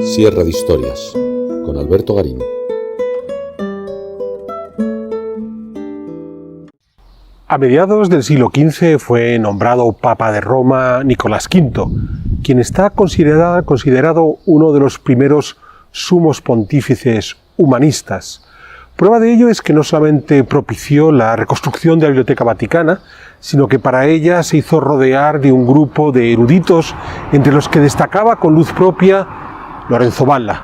Sierra de Historias, con Alberto Garín. A mediados del siglo XV fue nombrado Papa de Roma Nicolás V, quien está considerado uno de los primeros sumos pontífices humanistas. Prueba de ello es que no solamente propició la reconstrucción de la Biblioteca Vaticana, sino que para ella se hizo rodear de un grupo de eruditos, entre los que destacaba con luz propia Lorenzo Valla,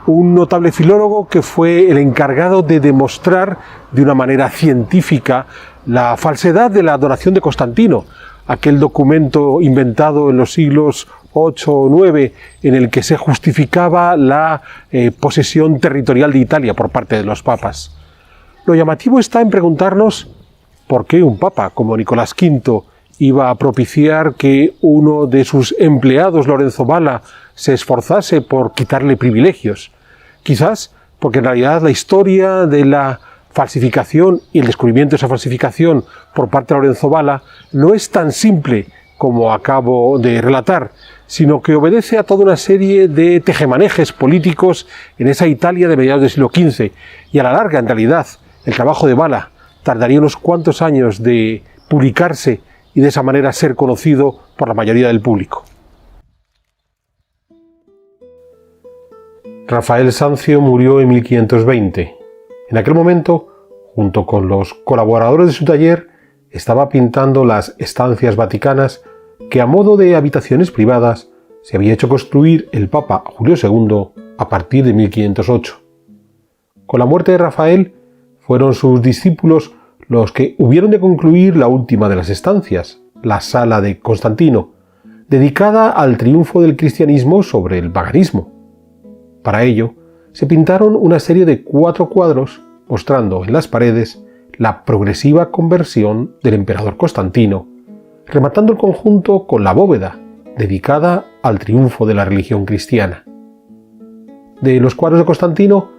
un notable filólogo que fue el encargado de demostrar de una manera científica la falsedad de la donación de Constantino, aquel documento inventado en los siglos 8 o 9 en el que se justificaba la posesión territorial de Italia por parte de los papas. Lo llamativo está en preguntarnos por qué un papa como Nicolás V iba a propiciar que uno de sus empleados, Lorenzo Valla, se esforzase por quitarle privilegios. Quizás porque en realidad la historia de la falsificación y el descubrimiento de esa falsificación por parte de Lorenzo Valla no es tan simple como acabo de relatar, sino que obedece a toda una serie de tejemanejes políticos en esa Italia de mediados del siglo XV, y a la larga, en realidad, el trabajo de Valla tardaría unos cuantos años de publicarse y de esa manera ser conocido por la mayoría del público. Rafael Sanzio murió en 1520. En aquel momento, junto con los colaboradores de su taller, estaba pintando las estancias vaticanas que, a modo de habitaciones privadas, se había hecho construir el Papa Julio II a partir de 1508. Con la muerte de Rafael, fueron sus discípulos los que hubieron de concluir la última de las estancias, la Sala de Constantino, dedicada al triunfo del cristianismo sobre el paganismo. Para ello, se pintaron una serie de 4 cuadros mostrando en las paredes la progresiva conversión del emperador Constantino, rematando el conjunto con la bóveda, dedicada al triunfo de la religión cristiana. De los cuadros de Constantino,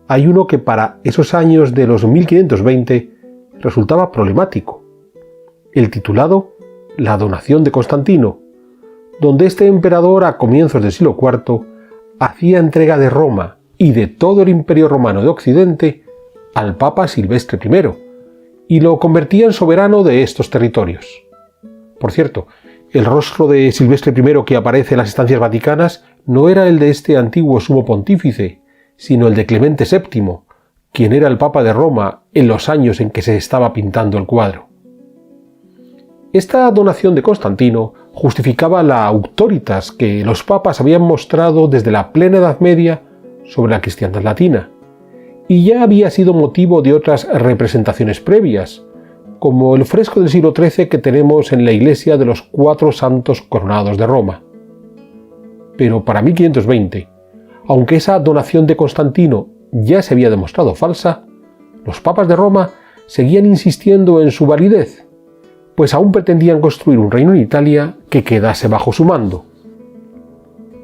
hay uno que para esos años de los 1520 resultaba problemático, el titulado La donación de Constantino, donde este emperador a comienzos del siglo IV hacía entrega de Roma y de todo el Imperio Romano de Occidente al Papa Silvestre I, y lo convertía en soberano de estos territorios. Por cierto, el rostro de Silvestre I que aparece en las estancias vaticanas no era el de este antiguo sumo pontífice, sino el de Clemente VII, quien era el Papa de Roma en los años en que se estaba pintando el cuadro. Esta donación de Constantino justificaba la auctoritas que los papas habían mostrado desde la plena Edad Media sobre la cristiandad latina, y ya había sido motivo de otras representaciones previas, como el fresco del siglo XIII que tenemos en la iglesia de los 4 santos coronados de Roma. Pero para 1520, aunque esa donación de Constantino ya se había demostrado falsa, los papas de Roma seguían insistiendo en su validez, pues aún pretendían construir un reino en Italia que quedase bajo su mando.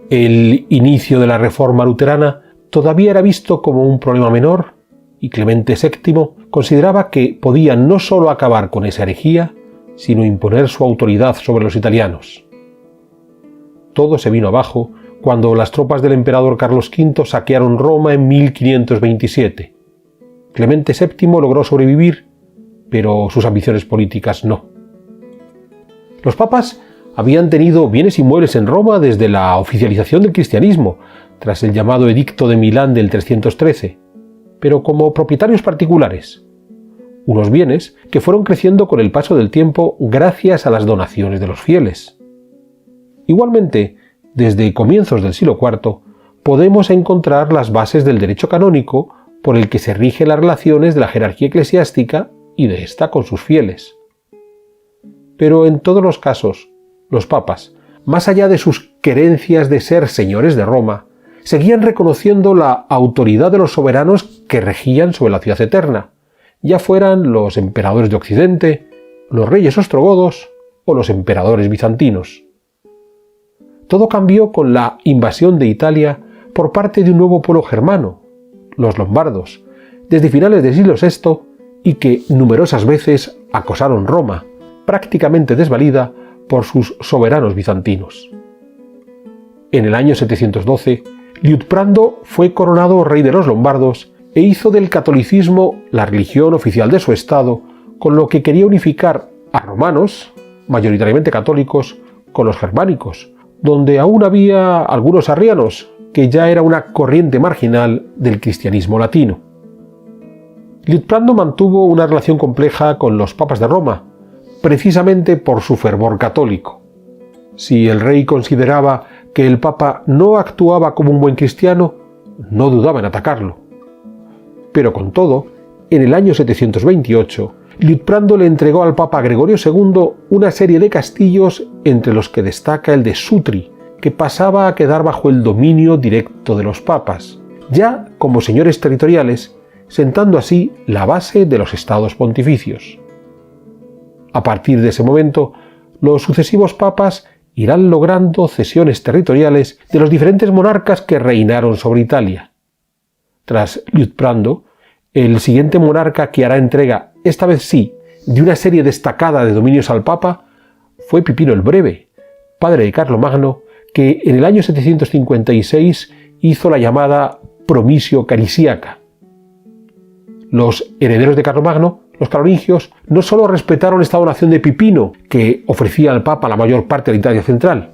El inicio de la Reforma luterana todavía era visto como un problema menor, y Clemente VII consideraba que podía no solo acabar con esa herejía, sino imponer su autoridad sobre los italianos. Todo se vino abajo cuando las tropas del emperador Carlos V saquearon Roma en 1527. Clemente VII logró sobrevivir, pero sus ambiciones políticas no. Los papas habían tenido bienes inmuebles en Roma desde la oficialización del cristianismo, tras el llamado Edicto de Milán del 313, pero como propietarios particulares. Unos bienes que fueron creciendo con el paso del tiempo gracias a las donaciones de los fieles. Igualmente, desde comienzos del siglo IV, podemos encontrar las bases del derecho canónico por el que se rigen las relaciones de la jerarquía eclesiástica y de ésta con sus fieles. Pero en todos los casos, los papas, más allá de sus querencias de ser señores de Roma, seguían reconociendo la autoridad de los soberanos que regían sobre la ciudad eterna, ya fueran los emperadores de Occidente, los reyes ostrogodos o los emperadores bizantinos. Todo cambió con la invasión de Italia por parte de un nuevo pueblo germano, los lombardos, desde finales del siglo VI, y que numerosas veces acosaron Roma, prácticamente desvalida por sus soberanos bizantinos. En el año 712, Liutprando fue coronado rey de los lombardos e hizo del catolicismo la religión oficial de su estado, con lo que quería unificar a romanos, mayoritariamente católicos, con los germánicos, donde aún había algunos arrianos, que ya era una corriente marginal del cristianismo latino. Liutprando mantuvo una relación compleja con los papas de Roma, precisamente por su fervor católico. Si el rey consideraba que el papa no actuaba como un buen cristiano, no dudaba en atacarlo. Pero con todo, en el año 728, Liutprando le entregó al papa Gregorio II una serie de castillos, entre los que destaca el de Sutri, que pasaba a quedar bajo el dominio directo de los papas, ya como señores territoriales, sentando así la base de los estados pontificios. A partir de ese momento, los sucesivos papas irán logrando cesiones territoriales de los diferentes monarcas que reinaron sobre Italia. Tras Liutprando, el siguiente monarca que hará entrega, esta vez sí, de una serie destacada de dominios al papa, fue Pipino el Breve, padre de Carlomagno, que en el año 756 hizo la llamada Promisio Carisiaca. Los herederos de Carlomagno, los carolingios, no solo respetaron esta donación de Pipino, que ofrecía al papa la mayor parte de la Italia central,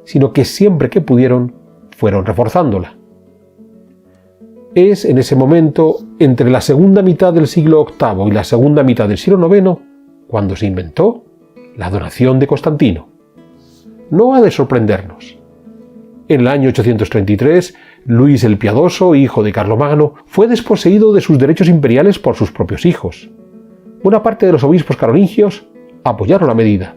sino que siempre que pudieron fueron reforzándola. Es en ese momento, entre la segunda mitad del siglo VIII y la segunda mitad del siglo IX, cuando se inventó la donación de Constantino. No ha de sorprendernos. En el año 833, Luis el Piadoso, hijo de Carlomagno, fue desposeído de sus derechos imperiales por sus propios hijos. Una parte de los obispos carolingios apoyaron la medida,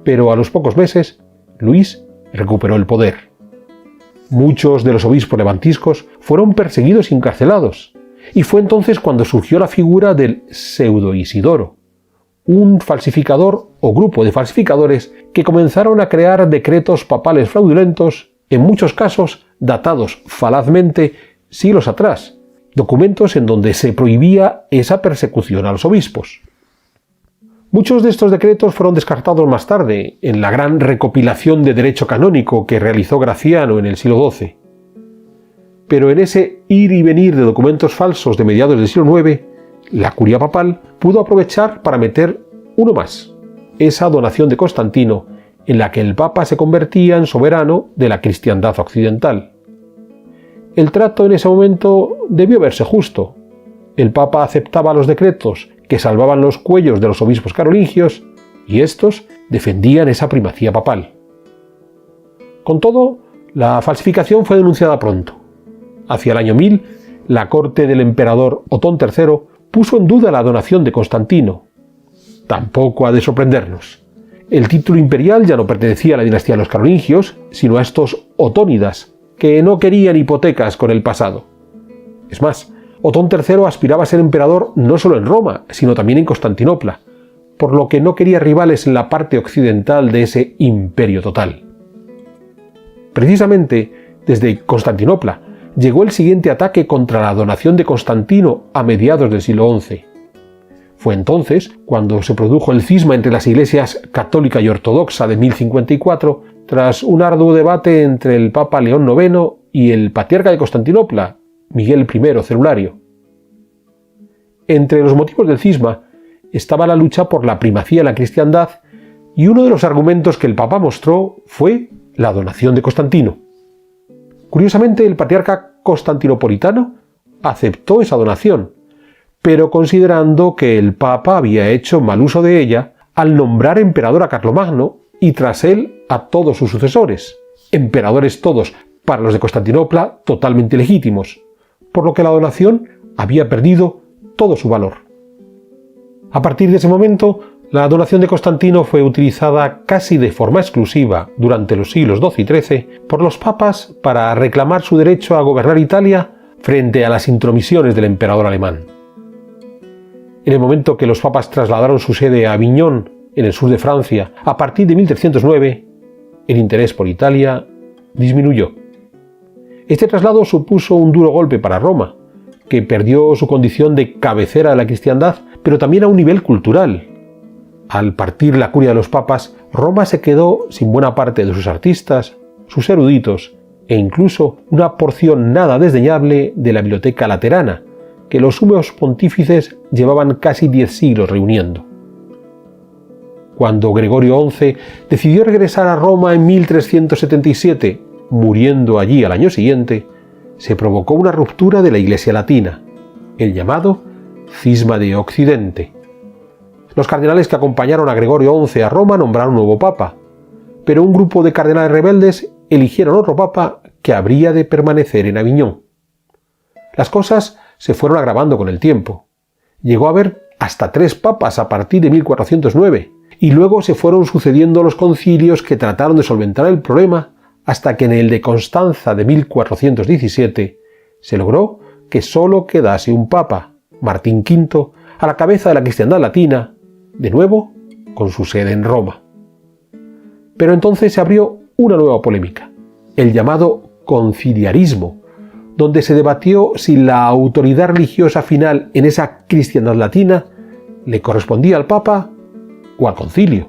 pero a los pocos meses, Luis recuperó el poder. Muchos de los obispos levantiscos fueron perseguidos y encarcelados, y fue entonces cuando surgió la figura del pseudo Isidoro, un falsificador o grupo de falsificadores que comenzaron a crear decretos papales fraudulentos, en muchos casos datados falazmente siglos atrás, documentos en donde se prohibía esa persecución a los obispos. Muchos de estos decretos fueron descartados más tarde, en la gran recopilación de derecho canónico que realizó Graciano en el siglo XII. Pero en ese ir y venir de documentos falsos de mediados del siglo IX, la curia papal pudo aprovechar para meter uno más, esa donación de Constantino, en la que el papa se convertía en soberano de la cristiandad occidental. El trato en ese momento debió verse justo. El papa aceptaba los decretos que salvaban los cuellos de los obispos carolingios, y estos defendían esa primacía papal. Con todo, la falsificación fue denunciada pronto. Hacia el año 1000, la corte del emperador Otón III puso en duda la donación de Constantino. Tampoco ha de sorprendernos. El título imperial ya no pertenecía a la dinastía de los carolingios, sino a estos otónidas, que no querían hipotecas con el pasado. Es más, Otón III aspiraba a ser emperador no solo en Roma, sino también en Constantinopla, por lo que no quería rivales en la parte occidental de ese imperio total. Precisamente desde Constantinopla llegó el siguiente ataque contra la donación de Constantino a mediados del siglo XI. Fue entonces cuando se produjo el cisma entre las iglesias católica y ortodoxa de 1054, tras un arduo debate entre el Papa León IX y el patriarca de Constantinopla, Miguel I Celulario. Entre los motivos del cisma estaba la lucha por la primacía de la cristiandad, y uno de los argumentos que el Papa mostró fue la donación de Constantino. Curiosamente, el patriarca constantinopolitano aceptó esa donación, pero considerando que el Papa había hecho mal uso de ella al nombrar emperador a Carlomagno y tras él a todos sus sucesores, emperadores todos, para los de Constantinopla, totalmente legítimos, por lo que la donación había perdido todo su valor. A partir de ese momento, la donación de Constantino fue utilizada casi de forma exclusiva durante los siglos XII y XIII por los papas para reclamar su derecho a gobernar Italia frente a las intromisiones del emperador alemán. En el momento que los papas trasladaron su sede a Aviñón, en el sur de Francia, a partir de 1309, el interés por Italia disminuyó. Este traslado supuso un duro golpe para Roma, que perdió su condición de cabecera de la cristiandad, pero también a un nivel cultural. Al partir la curia de los papas, Roma se quedó sin buena parte de sus artistas, sus eruditos e incluso una porción nada desdeñable de la Biblioteca Laterana, que los sumos pontífices llevaban casi 10 siglos reuniendo. Cuando Gregorio XI decidió regresar a Roma en 1377, muriendo allí al año siguiente, se provocó una ruptura de la Iglesia latina, el llamado Cisma de Occidente. Los cardenales que acompañaron a Gregorio XI a Roma nombraron un nuevo papa, pero un grupo de cardenales rebeldes eligieron otro papa que habría de permanecer en Aviñón. Las cosas se fueron agravando con el tiempo. Llegó a haber hasta 3 papas a partir de 1409, y luego se fueron sucediendo los concilios que trataron de solventar el problema hasta que en el de Constanza de 1417 se logró que solo quedase un papa, Martín V, a la cabeza de la cristiandad latina, de nuevo con su sede en Roma. Pero entonces se abrió una nueva polémica, el llamado conciliarismo, donde se debatió si la autoridad religiosa final en esa cristiandad latina le correspondía al Papa o al concilio.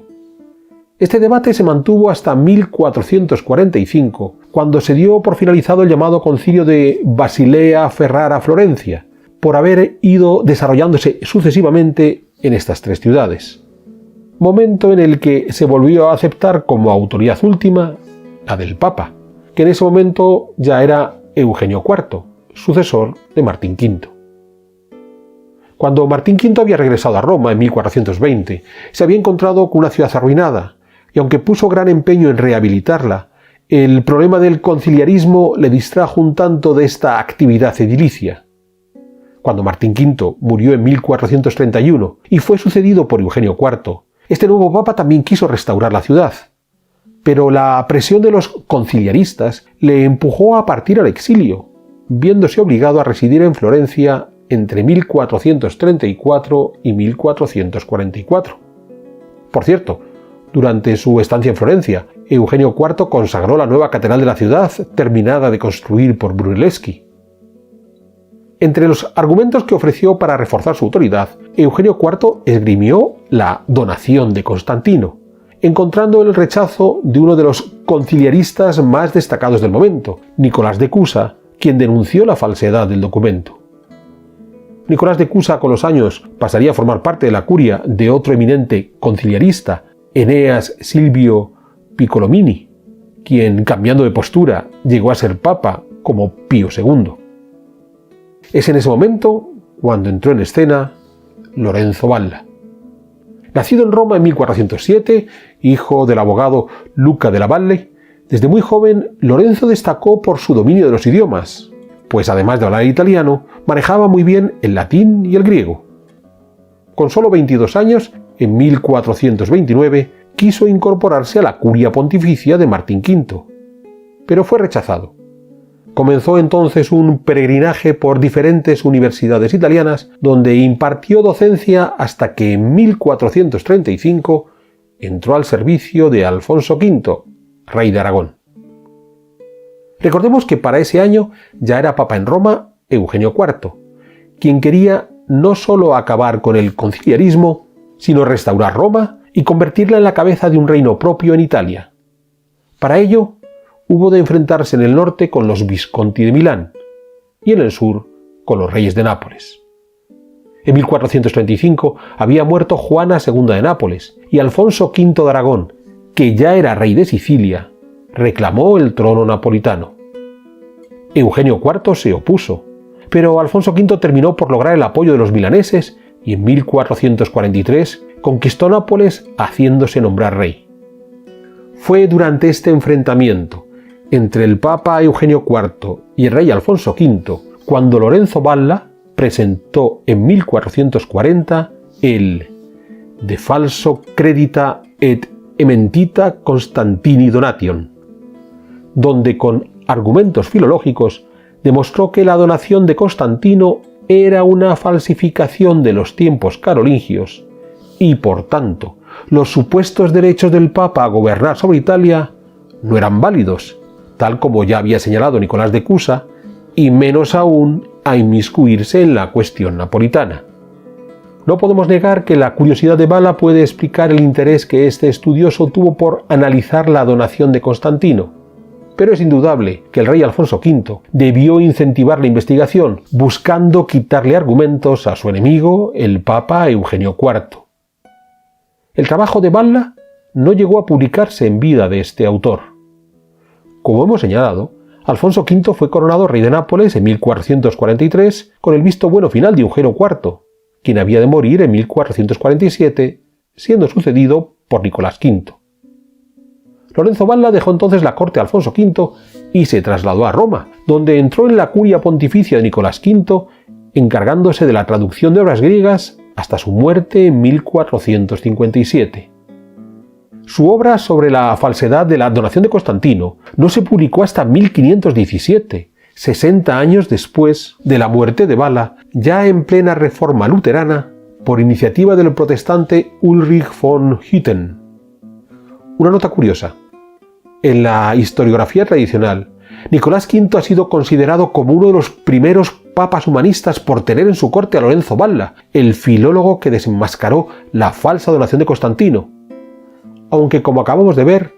Este debate se mantuvo hasta 1445, cuando se dio por finalizado el llamado concilio de Basilea Ferrara-Florencia, por haber ido desarrollándose sucesivamente en estas 3 ciudades. Momento en el que se volvió a aceptar como autoridad última la del Papa, que en ese momento ya era Eugenio IV, sucesor de Martín V. Cuando Martín V había regresado a Roma en 1420, se había encontrado con una ciudad arruinada, y aunque puso gran empeño en rehabilitarla, el problema del conciliarismo le distrajo un tanto de esta actividad edilicia. Cuando Martín V murió en 1431 y fue sucedido por Eugenio IV, este nuevo papa también quiso restaurar la ciudad. Pero la presión de los conciliaristas le empujó a partir al exilio, viéndose obligado a residir en Florencia entre 1434 y 1444. Por cierto, durante su estancia en Florencia, Eugenio IV consagró la nueva catedral de la ciudad, terminada de construir por Brunelleschi. Entre los argumentos que ofreció para reforzar su autoridad, Eugenio IV esgrimió la donación de Constantino, encontrando el rechazo de uno de los conciliaristas más destacados del momento, Nicolás de Cusa, quien denunció la falsedad del documento. Nicolás de Cusa con los años pasaría a formar parte de la curia de otro eminente conciliarista, Eneas Silvio Piccolomini, quien, cambiando de postura, llegó a ser papa como Pío II. Es en ese momento cuando entró en escena Lorenzo Valla. Nacido en Roma en 1407, hijo del abogado Luca della Valle, desde muy joven Lorenzo destacó por su dominio de los idiomas, pues además de hablar italiano, manejaba muy bien el latín y el griego. Con solo 22 años, en 1429, quiso incorporarse a la curia pontificia de Martín V, pero fue rechazado. Comenzó entonces un peregrinaje por diferentes universidades italianas, donde impartió docencia hasta que en 1435 entró al servicio de Alfonso V, rey de Aragón. Recordemos que para ese año ya era papa en Roma Eugenio IV, quien quería no solo acabar con el conciliarismo, sino restaurar Roma y convertirla en la cabeza de un reino propio en Italia. Para ello, hubo de enfrentarse en el norte con los Visconti de Milán y en el sur con los reyes de Nápoles. En 1435 había muerto Juana II de Nápoles y Alfonso V de Aragón, que ya era rey de Sicilia, reclamó el trono napolitano. Eugenio IV se opuso, pero Alfonso V terminó por lograr el apoyo de los milaneses y en 1443 conquistó Nápoles haciéndose nombrar rey. Fue durante este enfrentamiento entre el Papa Eugenio IV y el rey Alfonso V cuando Lorenzo Valla presentó en 1440 el De falso credita et ementita Constantini donation, donde con argumentos filológicos demostró que la donación de Constantino era una falsificación de los tiempos carolingios y, por tanto, los supuestos derechos del Papa a gobernar sobre Italia no eran válidos, tal como ya había señalado Nicolás de Cusa, y menos aún a inmiscuirse en la cuestión napolitana. No podemos negar que la curiosidad de Valla puede explicar el interés que este estudioso tuvo por analizar la donación de Constantino, pero es indudable que el rey Alfonso V debió incentivar la investigación, buscando quitarle argumentos a su enemigo, el Papa Eugenio IV. El trabajo de Valla no llegó a publicarse en vida de este autor. Como hemos señalado, Alfonso V fue coronado rey de Nápoles en 1443 con el visto bueno final de Eugenio IV, quien había de morir en 1447, siendo sucedido por Nicolás V. Lorenzo Valla dejó entonces la corte de Alfonso V y se trasladó a Roma, donde entró en la curia pontificia de Nicolás V, encargándose de la traducción de obras griegas hasta su muerte en 1457. Su obra sobre la falsedad de la donación de Constantino no se publicó hasta 1517, 60 años después de la muerte de Valla, ya en plena reforma luterana, por iniciativa del protestante Ulrich von Hutten. Una nota curiosa. En la historiografía tradicional, Nicolás V ha sido considerado como uno de los primeros papas humanistas por tener en su corte a Lorenzo Valla, el filólogo que desenmascaró la falsa donación de Constantino. Aunque, como acabamos de ver,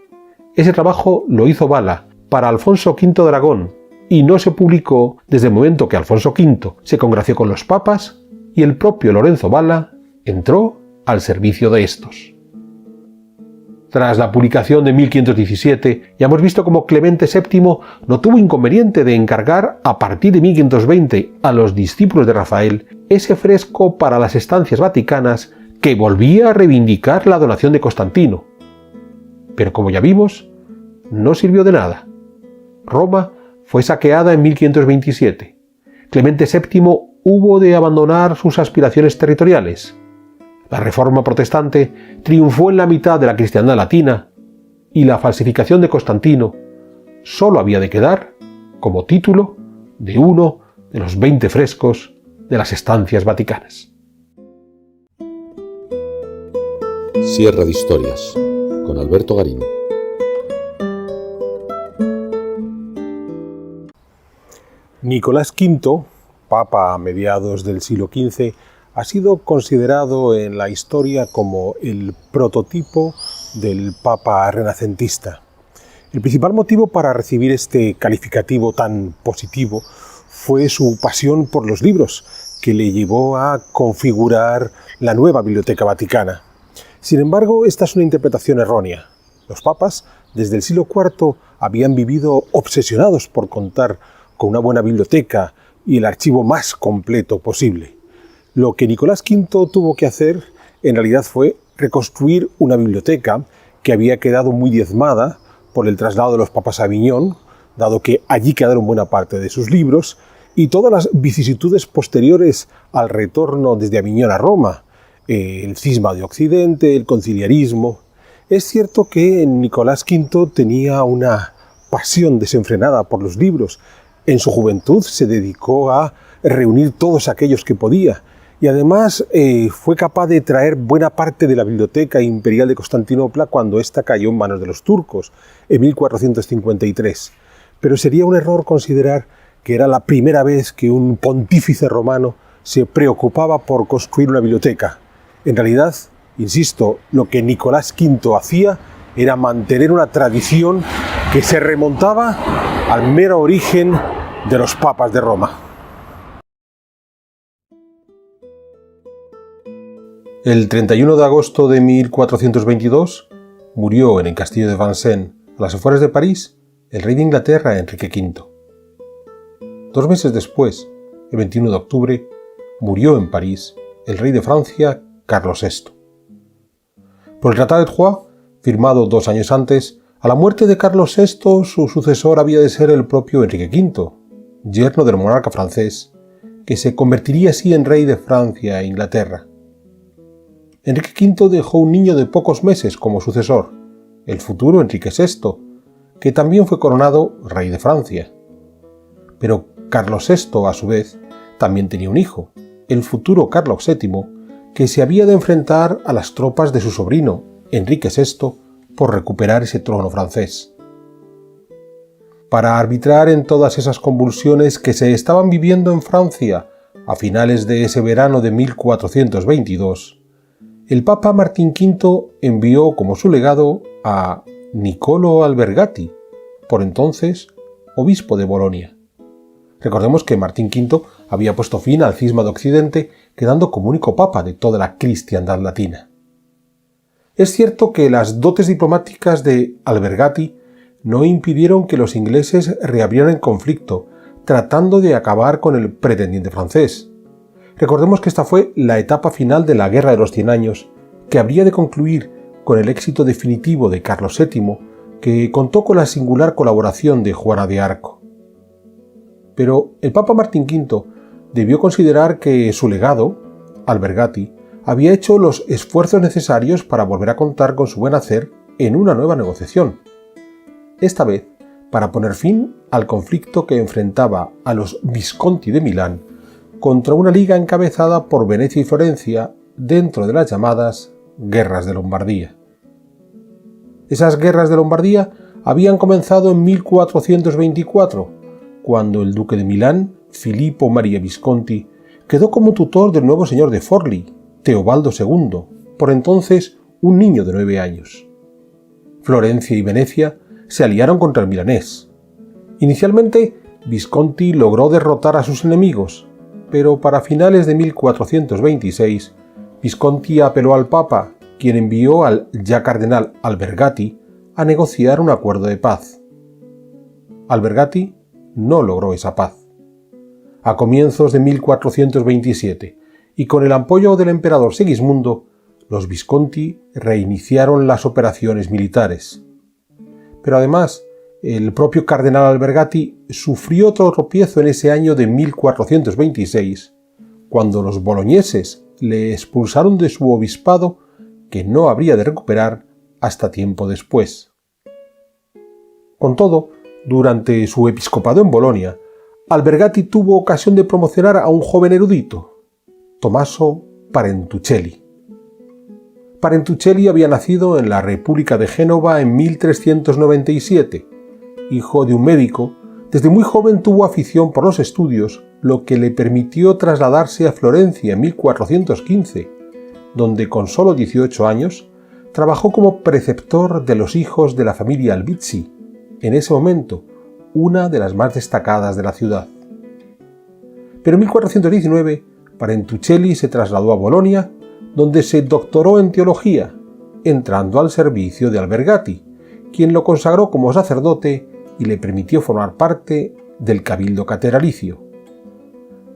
ese trabajo lo hizo Valla para Alfonso V de Aragón y no se publicó desde el momento que Alfonso V se congració con los papas y el propio Lorenzo Valla entró al servicio de estos. Tras la publicación de 1517, ya hemos visto cómo Clemente VII no tuvo inconveniente de encargar a partir de 1520 a los discípulos de Rafael ese fresco para las estancias vaticanas que volvía a reivindicar la donación de Constantino. Pero como ya vimos, no sirvió de nada. Roma fue saqueada en 1527. Clemente VII hubo de abandonar sus aspiraciones territoriales. La reforma protestante triunfó en la mitad de la cristiandad latina y la falsificación de Constantino solo había de quedar como título de uno de los 20 frescos de las estancias vaticanas. Sierra de Historias, con Alberto Garín. Nicolás V, papa a mediados del siglo XV, ha sido considerado en la historia como el prototipo del papa renacentista. El principal motivo para recibir este calificativo tan positivo fue su pasión por los libros, que le llevó a configurar la nueva Biblioteca Vaticana. Sin embargo, esta es una interpretación errónea. Los papas, desde el siglo IV, habían vivido obsesionados por contar con una buena biblioteca y el archivo más completo posible. Lo que Nicolás V tuvo que hacer, en realidad, fue reconstruir una biblioteca que había quedado muy diezmada por el traslado de los papas a Aviñón, dado que allí quedaron buena parte de sus libros, y todas las vicisitudes posteriores al retorno desde Aviñón a Roma, el cisma de Occidente, el conciliarismo. Es cierto que Nicolás V tenía una pasión desenfrenada por los libros. En su juventud se dedicó a reunir todos aquellos que podía, y además fue capaz de traer buena parte de la Biblioteca Imperial de Constantinopla cuando ésta cayó en manos de los turcos, en 1453. Pero sería un error considerar que era la primera vez que un pontífice romano se preocupaba por construir una biblioteca. En realidad, insisto, lo que Nicolás V hacía era mantener una tradición que se remontaba al mero origen de los papas de Roma. El 31 de agosto de 1422 murió en el castillo de Vincennes, a las afueras de París, el rey de Inglaterra, Enrique V. 2 meses después, el 21 de octubre, murió en París el rey de Francia, Carlos VI. Por el Tratado de Troyes, firmado 2 años antes, a la muerte de Carlos VI, su sucesor había de ser el propio Enrique V, yerno del monarca francés, que se convertiría así en rey de Francia e Inglaterra. Enrique V dejó un niño de pocos meses como sucesor, el futuro Enrique VI, que también fue coronado rey de Francia. Pero Carlos VI, a su vez, también tenía un hijo, el futuro Carlos VII, que se había de enfrentar a las tropas de su sobrino, Enrique VI, por recuperar ese trono francés. Para arbitrar en todas esas convulsiones que se estaban viviendo en Francia a finales de ese verano de 1422, el Papa Martín V envió como su legado a Niccolò Albergati, por entonces obispo de Bolonia. Recordemos que Martín V había puesto fin al cisma de Occidente, quedando como único papa de toda la cristiandad latina. Es cierto que las dotes diplomáticas de Albergati no impidieron que los ingleses reabrieran el conflicto, tratando de acabar con el pretendiente francés. Recordemos que esta fue la etapa final de la Guerra de los 100 Años, que habría de concluir con el éxito definitivo de Carlos VII, que contó con la singular colaboración de Juana de Arco. Pero el Papa Martín V debió considerar que su legado, Albergati, había hecho los esfuerzos necesarios para volver a contar con su buen hacer en una nueva negociación. Esta vez, para poner fin al conflicto que enfrentaba a los Visconti de Milán contra una liga encabezada por Venecia y Florencia dentro de las llamadas Guerras de Lombardía. Esas guerras de Lombardía habían comenzado en 1424, cuando el duque de Milán, Filippo Maria Visconti, quedó como tutor del nuevo señor de Forlì, Teobaldo II, por entonces un niño de 9 años. Florencia y Venecia se aliaron contra el milanés. Inicialmente, Visconti logró derrotar a sus enemigos, pero para finales de 1426, Visconti apeló al Papa, quien envió al ya cardenal Albergati a negociar un acuerdo de paz. Albergati no logró esa paz. A comienzos de 1427, y con el apoyo del emperador Segismundo, los Visconti reiniciaron las operaciones militares. Pero además, el propio cardenal Albergati sufrió otro tropiezo en ese año de 1426, cuando los boloñeses le expulsaron de su obispado, que no habría de recuperar hasta tiempo después. Con todo, durante su episcopado en Bolonia, Albergati tuvo ocasión de promocionar a un joven erudito, Tommaso Parentuccelli. Parentuccelli había nacido en la República de Génova en 1397. Hijo de un médico, desde muy joven tuvo afición por los estudios, lo que le permitió trasladarse a Florencia en 1415, donde con solo 18 años trabajó como preceptor de los hijos de la familia Albizzi, en ese momento una de las más destacadas de la ciudad. Pero en 1419 Parentuccelli se trasladó a Bolonia, donde se doctoró en teología, entrando al servicio de Albergati, quien lo consagró como sacerdote y le permitió formar parte del cabildo catedralicio.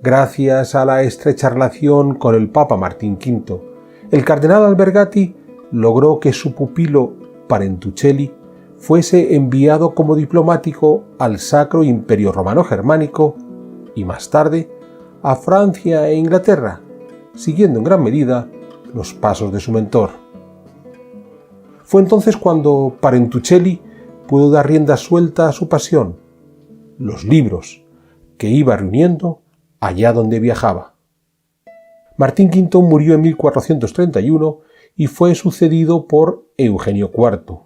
Gracias a la estrecha relación con el Papa Martín V, el cardenal Albergati logró que su pupilo Parentuccelli fuese enviado como diplomático al Sacro Imperio Romano Germánico y más tarde a Francia e Inglaterra, siguiendo en gran medida los pasos de su mentor. Fue entonces cuando Parentuccelli pudo dar rienda suelta a su pasión, los libros, que iba reuniendo allá donde viajaba. Martín V murió en 1431 y fue sucedido por Eugenio IV.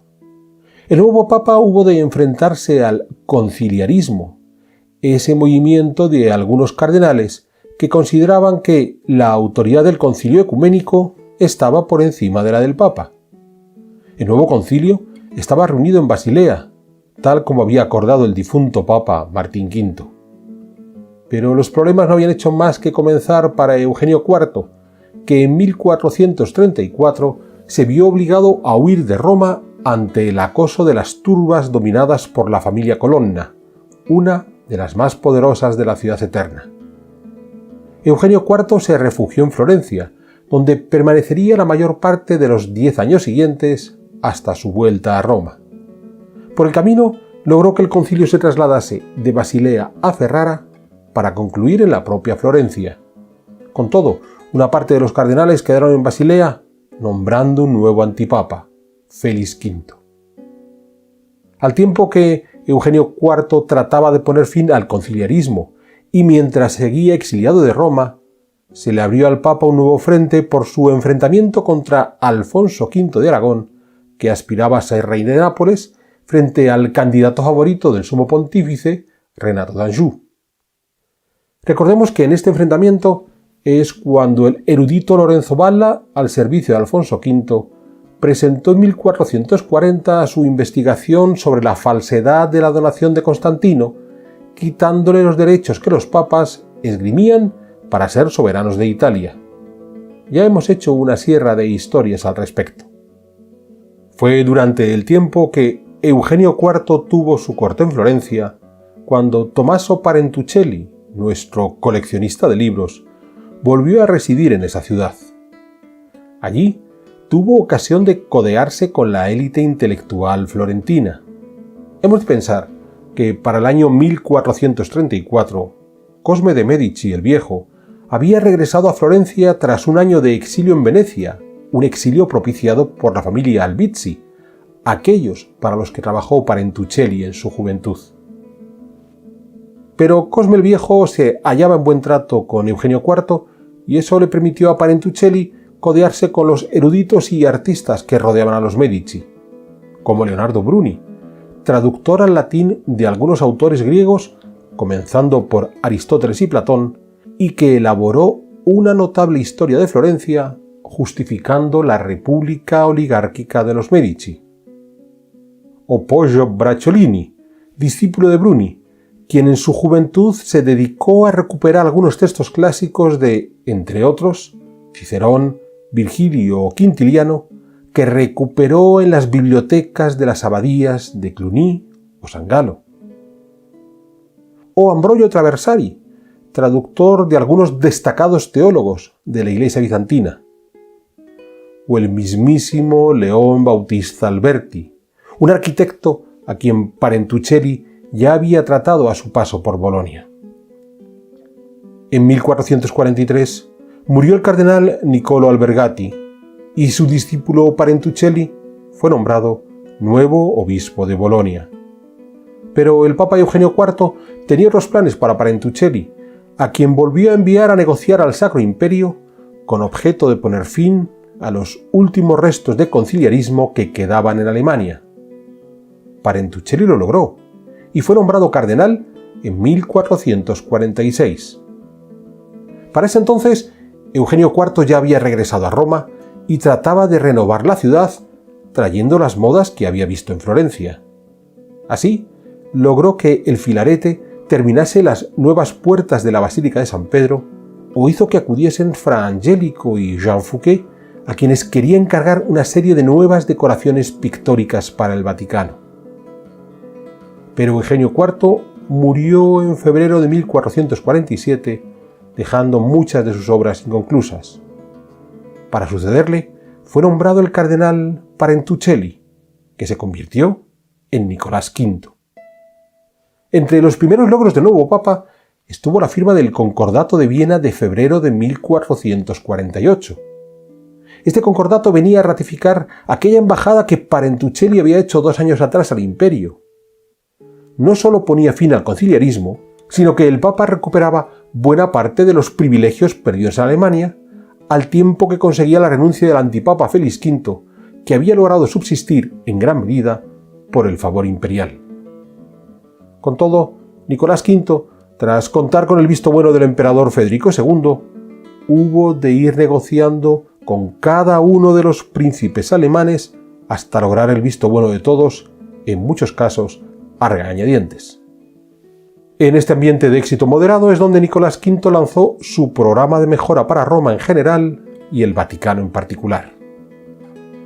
El nuevo papa hubo de enfrentarse al conciliarismo, ese movimiento de algunos cardenales que consideraban que la autoridad del concilio ecuménico estaba por encima de la del papa. El nuevo concilio estaba reunido en Basilea, tal como había acordado el difunto papa Martín V. Pero los problemas no habían hecho más que comenzar para Eugenio IV, que en 1434 se vio obligado a huir de Roma ante el acoso de las turbas dominadas por la familia Colonna, una de las más poderosas de la ciudad eterna. Eugenio IV se refugió en Florencia, donde permanecería la mayor parte de los 10 años siguientes hasta su vuelta a Roma. Por el camino logró que el concilio se trasladase de Basilea a Ferrara para concluir en la propia Florencia. Con todo, una parte de los cardenales quedaron en Basilea, nombrando un nuevo antipapa, Félix V. Al tiempo que Eugenio IV trataba de poner fin al conciliarismo y mientras seguía exiliado de Roma, se le abrió al Papa un nuevo frente por su enfrentamiento contra Alfonso V de Aragón, que aspiraba a ser rey de Nápoles, frente al candidato favorito del sumo pontífice, Renato d'Anjou. Recordemos que en este enfrentamiento es cuando el erudito Lorenzo Valla, al servicio de Alfonso V, presentó en 1440 su investigación sobre la falsedad de la donación de Constantino, quitándole los derechos que los papas esgrimían para ser soberanos de Italia. Ya hemos hecho una sierra de historias al respecto. Fue durante el tiempo que Eugenio IV tuvo su corte en Florencia, cuando Tommaso Parentuccelli, nuestro coleccionista de libros, volvió a residir en esa ciudad. Allí tuvo ocasión de codearse con la élite intelectual florentina. Hemos de pensar que para el año 1434, Cosme de Medici el Viejo había regresado a Florencia tras un año de exilio en Venecia, un exilio propiciado por la familia Albizzi, aquellos para los que trabajó Parentuccelli en su juventud. Pero Cosme el Viejo se hallaba en buen trato con Eugenio IV y eso le permitió a Parentuccelli codearse con los eruditos y artistas que rodeaban a los Medici, como Leonardo Bruni, traductor al latín de algunos autores griegos, comenzando por Aristóteles y Platón, y que elaboró una notable historia de Florencia justificando la república oligárquica de los Medici. O Poggio Bracciolini, discípulo de Bruni, quien en su juventud se dedicó a recuperar algunos textos clásicos de, entre otros, Cicerón, Virgilio o Quintiliano, que recuperó en las bibliotecas de las abadías de Cluny o San Galo. O Ambrogio Traversari, traductor de algunos destacados teólogos de la Iglesia bizantina. O el mismísimo León Bautista Alberti, un arquitecto a quien Parentuccelli ya había tratado a su paso por Bolonia. En 1443 murió el cardenal Niccolo Albergati y su discípulo Parentuccelli fue nombrado nuevo obispo de Bolonia. Pero el Papa Eugenio IV tenía otros planes para Parentuccelli, a quien volvió a enviar a negociar al Sacro Imperio con objeto de poner fin a los últimos restos de conciliarismo que quedaban en Alemania. Parentuccelli lo logró y fue nombrado cardenal en 1446. Para ese entonces, Eugenio IV ya había regresado a Roma y trataba de renovar la ciudad trayendo las modas que había visto en Florencia. Así, logró que el Filarete terminase las nuevas puertas de la Basílica de San Pedro o hizo que acudiesen Fra Angelico y Jean Fouquet, a quienes quería encargar una serie de nuevas decoraciones pictóricas para el Vaticano. Pero Eugenio IV murió en febrero de 1447, dejando muchas de sus obras inconclusas. Para sucederle, fue nombrado el cardenal Parentuccelli, que se convirtió en Nicolás V. Entre los primeros logros del nuevo papa estuvo la firma del Concordato de Viena de febrero de 1448. Este concordato venía a ratificar aquella embajada que Parentuccelli había hecho 2 años atrás al imperio. No solo ponía fin al conciliarismo, sino que el papa recuperaba buena parte de los privilegios perdidos en Alemania, al tiempo que conseguía la renuncia del antipapa Félix V, que había logrado subsistir en gran medida por el favor imperial. Con todo, Nicolás V, tras contar con el visto bueno del emperador Federico II, hubo de ir negociando con cada uno de los príncipes alemanes hasta lograr el visto bueno de todos, en muchos casos a regañadientes. En este ambiente de éxito moderado es donde Nicolás V lanzó su programa de mejora para Roma en general y el Vaticano en particular.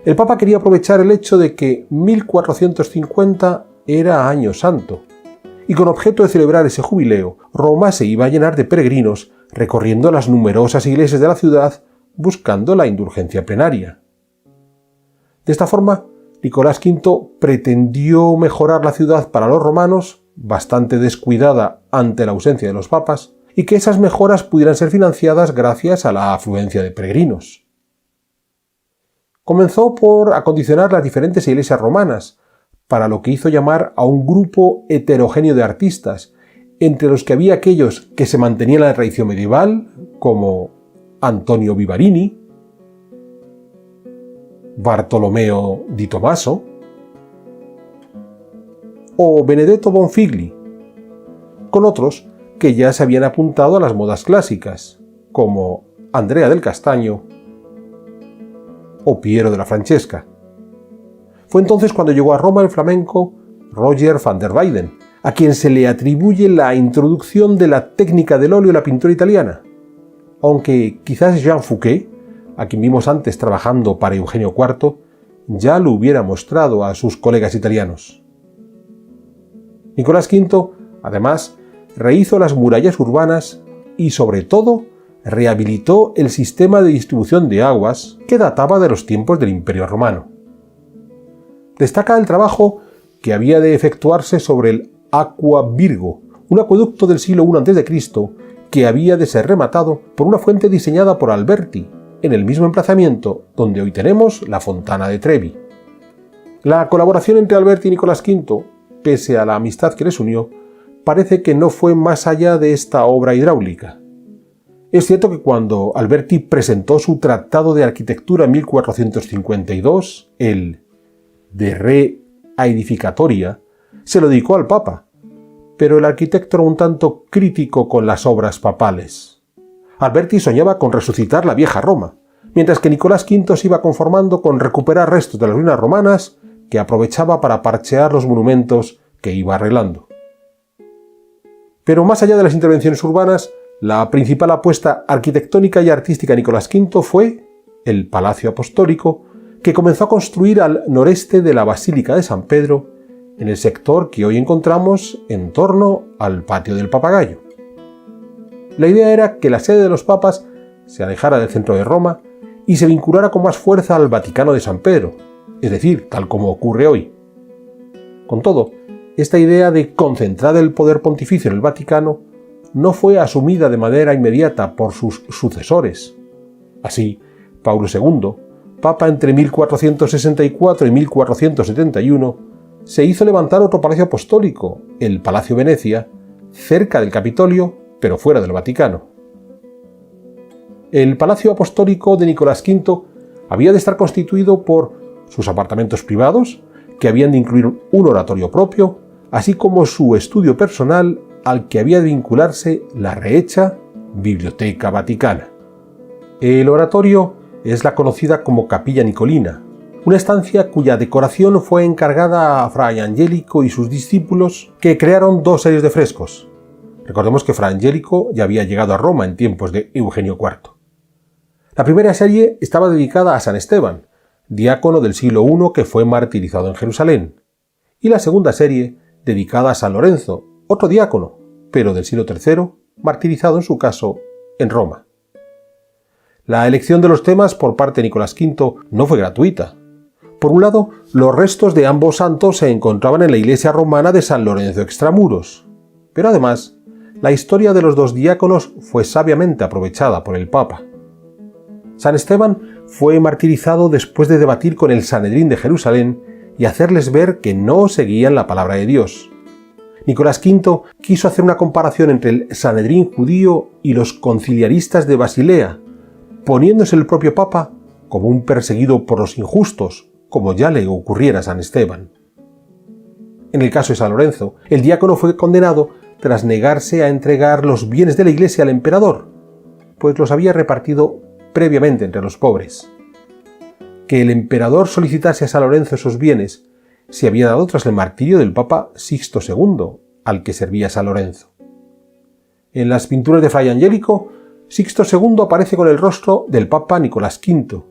El Papa quería aprovechar el hecho de que 1450 era año santo, y con objeto de celebrar ese jubileo, Roma se iba a llenar de peregrinos recorriendo las numerosas iglesias de la ciudad buscando la indulgencia plenaria. De esta forma, Nicolás V pretendió mejorar la ciudad para los romanos, bastante descuidada ante la ausencia de los papas, y que esas mejoras pudieran ser financiadas gracias a la afluencia de peregrinos. Comenzó por acondicionar las diferentes iglesias romanas, para lo que hizo llamar a un grupo heterogéneo de artistas, entre los que había aquellos que se mantenían en la tradición medieval, como Antonio Vivarini, Bartolomeo di Tommaso o Benedetto Bonfigli, con otros que ya se habían apuntado a las modas clásicas, como Andrea del Castaño o Piero de la Francesca. Fue entonces cuando llegó a Roma el flamenco Roger van der Weyden, a quien se le atribuye la introducción de la técnica del óleo en la pintura italiana, aunque quizás Jean Fouquet, a quien vimos antes trabajando para Eugenio IV, ya lo hubiera mostrado a sus colegas italianos. Nicolás V, además, rehizo las murallas urbanas y, sobre todo, rehabilitó el sistema de distribución de aguas que databa de los tiempos del Imperio Romano. Destaca el trabajo que había de efectuarse sobre el Aqua Virgo, un acueducto del siglo I a.C. que había de ser rematado por una fuente diseñada por Alberti, en el mismo emplazamiento donde hoy tenemos la Fontana de Trevi. La colaboración entre Alberti y Nicolás V, pese a la amistad que les unió, parece que no fue más allá de esta obra hidráulica. Es cierto que cuando Alberti presentó su Tratado de Arquitectura en 1452, el De Re Aedificatoria, se lo dedicó al Papa, pero el arquitecto era un tanto crítico con las obras papales. Alberti soñaba con resucitar la vieja Roma, mientras que Nicolás V se iba conformando con recuperar restos de las ruinas romanas que aprovechaba para parchear los monumentos que iba arreglando. Pero más allá de las intervenciones urbanas, la principal apuesta arquitectónica y artística de Nicolás V fue el Palacio Apostólico, que comenzó a construir al noreste de la Basílica de San Pedro, en el sector que hoy encontramos en torno al Patio del Papagayo. La idea era que la sede de los papas se alejara del centro de Roma y se vinculara con más fuerza al Vaticano de San Pedro, es decir, tal como ocurre hoy. Con todo, esta idea de concentrar el poder pontificio en el Vaticano no fue asumida de manera inmediata por sus sucesores. Así, Paulo II, papa entre 1464 y 1471, se hizo levantar otro palacio apostólico, el Palacio Venecia, cerca del Capitolio, pero fuera del Vaticano. El Palacio Apostólico de Nicolás V había de estar constituido por sus apartamentos privados, que habían de incluir un oratorio propio, así como su estudio personal al que había de vincularse la rehecha Biblioteca Vaticana. El oratorio es la conocida como Capilla Nicolina, una estancia cuya decoración fue encargada a Fray Angelico y sus discípulos, que crearon dos series de frescos. Recordemos que Fray Angelico ya había llegado a Roma en tiempos de Eugenio IV. La primera serie estaba dedicada a San Esteban, diácono del siglo I que fue martirizado en Jerusalén, y la segunda serie dedicada a San Lorenzo, otro diácono, pero del siglo III, martirizado en su caso en Roma. La elección de los temas por parte de Nicolás V no fue gratuita. Por un lado, los restos de ambos santos se encontraban en la iglesia romana de San Lorenzo Extramuros, pero además, la historia de los dos diáconos fue sabiamente aprovechada por el Papa. San Esteban fue martirizado después de debatir con el Sanedrín de Jerusalén y hacerles ver que no seguían la palabra de Dios. Nicolás V quiso hacer una comparación entre el Sanedrín judío y los conciliaristas de Basilea, poniéndose el propio Papa como un perseguido por los injustos, como ya le ocurriera a San Esteban. En el caso de San Lorenzo, el diácono fue condenado tras negarse a entregar los bienes de la iglesia al emperador, pues los había repartido previamente entre los pobres. Que el emperador solicitase a San Lorenzo esos bienes se había dado tras el martirio del Papa Sixto II, al que servía San Lorenzo. En las pinturas de Fray Angelico, Sixto II aparece con el rostro del Papa Nicolás V,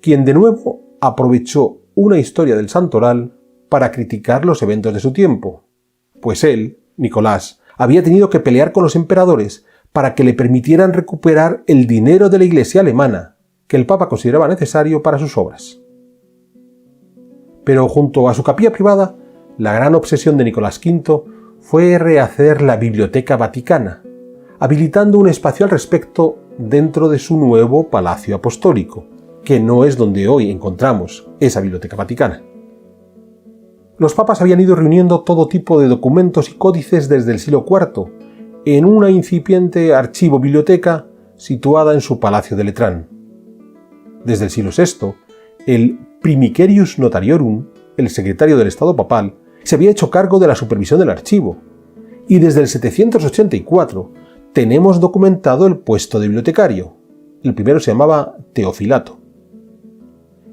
quien de nuevo aprovechó una historia del santoral para criticar los eventos de su tiempo, pues él, Nicolás, había tenido que pelear con los emperadores para que le permitieran recuperar el dinero de la iglesia alemana, que el Papa consideraba necesario para sus obras. Pero junto a su capilla privada, la gran obsesión de Nicolás V fue rehacer la Biblioteca Vaticana, habilitando un espacio al respecto dentro de su nuevo Palacio Apostólico, que no es donde hoy encontramos esa Biblioteca Vaticana. Los papas habían ido reuniendo todo tipo de documentos y códices desde el siglo IV en una incipiente archivo-biblioteca situada en su Palacio de Letrán. Desde el siglo VI, el Primicerius Notariorum, el secretario del Estado papal, se había hecho cargo de la supervisión del archivo, y desde el 784 tenemos documentado el puesto de bibliotecario. El primero se llamaba Teofilato.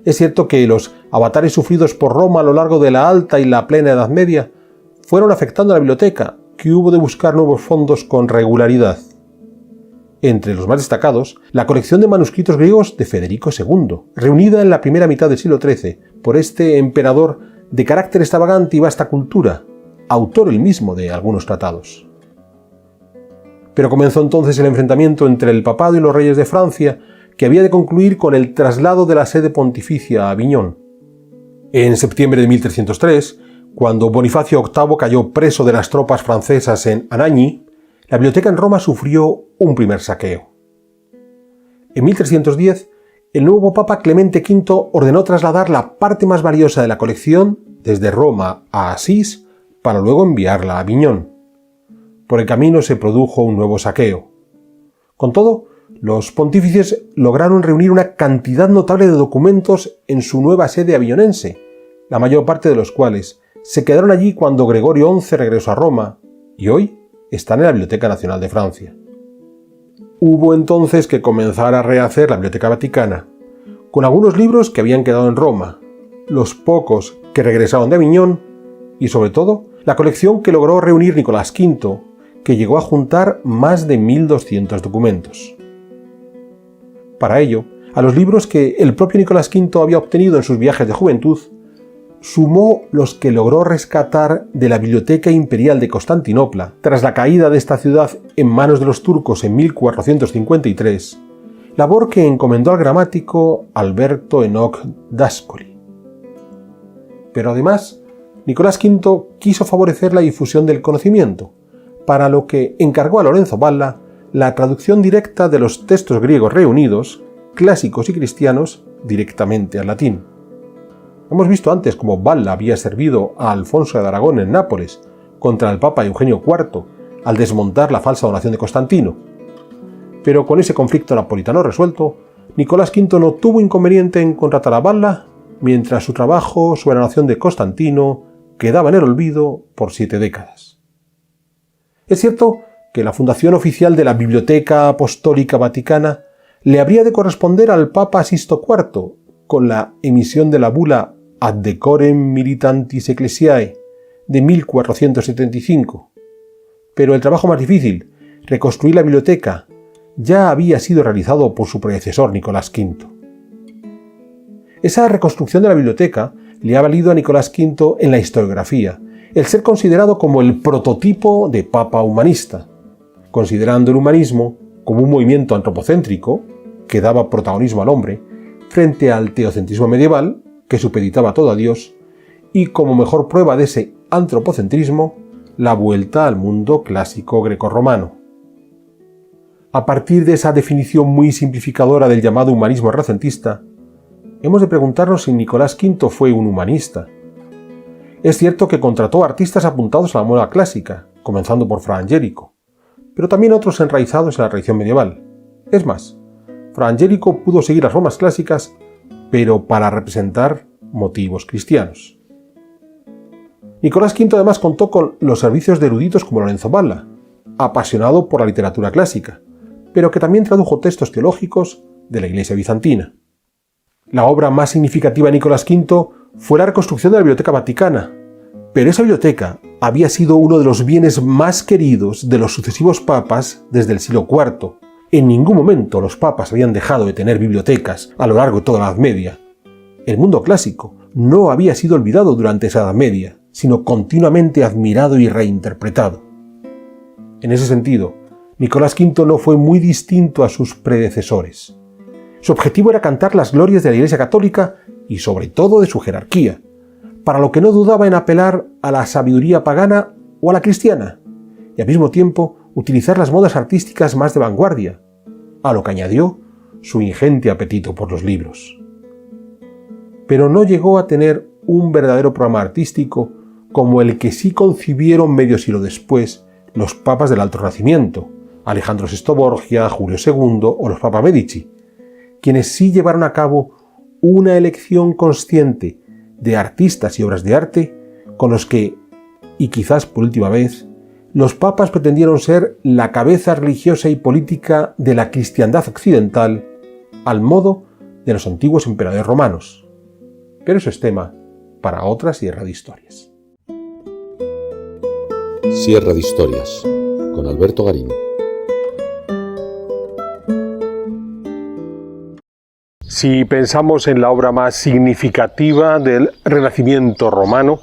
Es cierto que los avatares sufridos por Roma a lo largo de la Alta y la Plena Edad Media fueron afectando a la biblioteca, que hubo de buscar nuevos fondos con regularidad. Entre los más destacados, la colección de manuscritos griegos de Federico II, reunida en la primera mitad del siglo XIII por este emperador de carácter extravagante y vasta cultura, autor él mismo de algunos tratados. Pero comenzó entonces el enfrentamiento entre el papado y los reyes de Francia, que había de concluir con el traslado de la sede pontificia a Aviñón. En septiembre de 1303, cuando Bonifacio VIII cayó preso de las tropas francesas en Anagni, la biblioteca en Roma sufrió un primer saqueo. En 1310, el nuevo Papa Clemente V ordenó trasladar la parte más valiosa de la colección desde Roma a Asís para luego enviarla a Aviñón. Por el camino se produjo un nuevo saqueo. Con todo, los pontífices lograron reunir una cantidad notable de documentos en su nueva sede aviñonense, la mayor parte de los cuales se quedaron allí cuando Gregorio XI regresó a Roma y hoy están en la Biblioteca Nacional de Francia. Hubo entonces que comenzar a rehacer la Biblioteca Vaticana, con algunos libros que habían quedado en Roma, los pocos que regresaron de Aviñón y, sobre todo, la colección que logró reunir Nicolás V, que llegó a juntar más de 1.200 documentos. Para ello, a los libros que el propio Nicolás V había obtenido en sus viajes de juventud, sumó los que logró rescatar de la Biblioteca Imperial de Constantinopla tras la caída de esta ciudad en manos de los turcos en 1453, labor que encomendó al gramático Alberto Enoch d'Ascoli. Pero además, Nicolás V quiso favorecer la difusión del conocimiento, para lo que encargó a Lorenzo Valla la traducción directa de los textos griegos reunidos, clásicos y cristianos, directamente al latín. Hemos visto antes cómo Valla había servido a Alfonso de Aragón en Nápoles contra el Papa Eugenio IV al desmontar la falsa donación de Constantino. Pero con ese conflicto napolitano resuelto, Nicolás V no tuvo inconveniente en contratar a Valla, mientras su trabajo sobre la donación de Constantino quedaba en el olvido por 7 décadas. Es cierto que la fundación oficial de la Biblioteca Apostólica Vaticana le habría de corresponder al Papa Sisto IV, con la emisión de la bula Ad Decorem Militantis Ecclesiae de 1475. Pero el trabajo más difícil, reconstruir la biblioteca, ya había sido realizado por su predecesor Nicolás V. Esa reconstrucción de la biblioteca le ha valido a Nicolás V en la historiografía el ser considerado como el prototipo de papa humanista, considerando el humanismo como un movimiento antropocéntrico que daba protagonismo al hombre frente al teocentrismo medieval que supeditaba todo a Dios, y como mejor prueba de ese antropocentrismo, la vuelta al mundo clásico grecorromano. A partir de esa definición muy simplificadora del llamado humanismo renacentista, hemos de preguntarnos si Nicolás V fue un humanista. Es cierto que contrató artistas apuntados a la moda clásica, comenzando por Fra Angelico, pero también otros enraizados en la tradición medieval. Es más, Fra Angelico pudo seguir las formas clásicas, pero para representar motivos cristianos. Nicolás V además contó con los servicios de eruditos como Lorenzo Valla, apasionado por la literatura clásica, pero que también tradujo textos teológicos de la Iglesia bizantina. La obra más significativa de Nicolás V fue la reconstrucción de la Biblioteca Vaticana, pero esa biblioteca había sido uno de los bienes más queridos de los sucesivos papas desde el siglo IV. En ningún momento los papas habían dejado de tener bibliotecas a lo largo de toda la Edad Media. El mundo clásico no había sido olvidado durante esa Edad Media, sino continuamente admirado y reinterpretado. En ese sentido, Nicolás V no fue muy distinto a sus predecesores. Su objetivo era cantar las glorias de la Iglesia Católica y sobre todo de su jerarquía, para lo que no dudaba en apelar a la sabiduría pagana o a la cristiana, y al mismo tiempo utilizar las modas artísticas más de vanguardia, a lo que añadió su ingente apetito por los libros. Pero no llegó a tener un verdadero programa artístico como el que sí concibieron medio siglo después los papas del Alto Renacimiento, Alejandro VI Borgia, Julio II o los papas Medici, quienes sí llevaron a cabo una elección consciente de artistas y obras de arte con los que, y quizás por última vez, los papas pretendieron ser la cabeza religiosa y política de la cristiandad occidental al modo de los antiguos emperadores romanos, pero eso es tema para otra Sierra de Historias. Sierra de Historias, con Alberto Garín. Si pensamos en la obra más significativa del Renacimiento romano,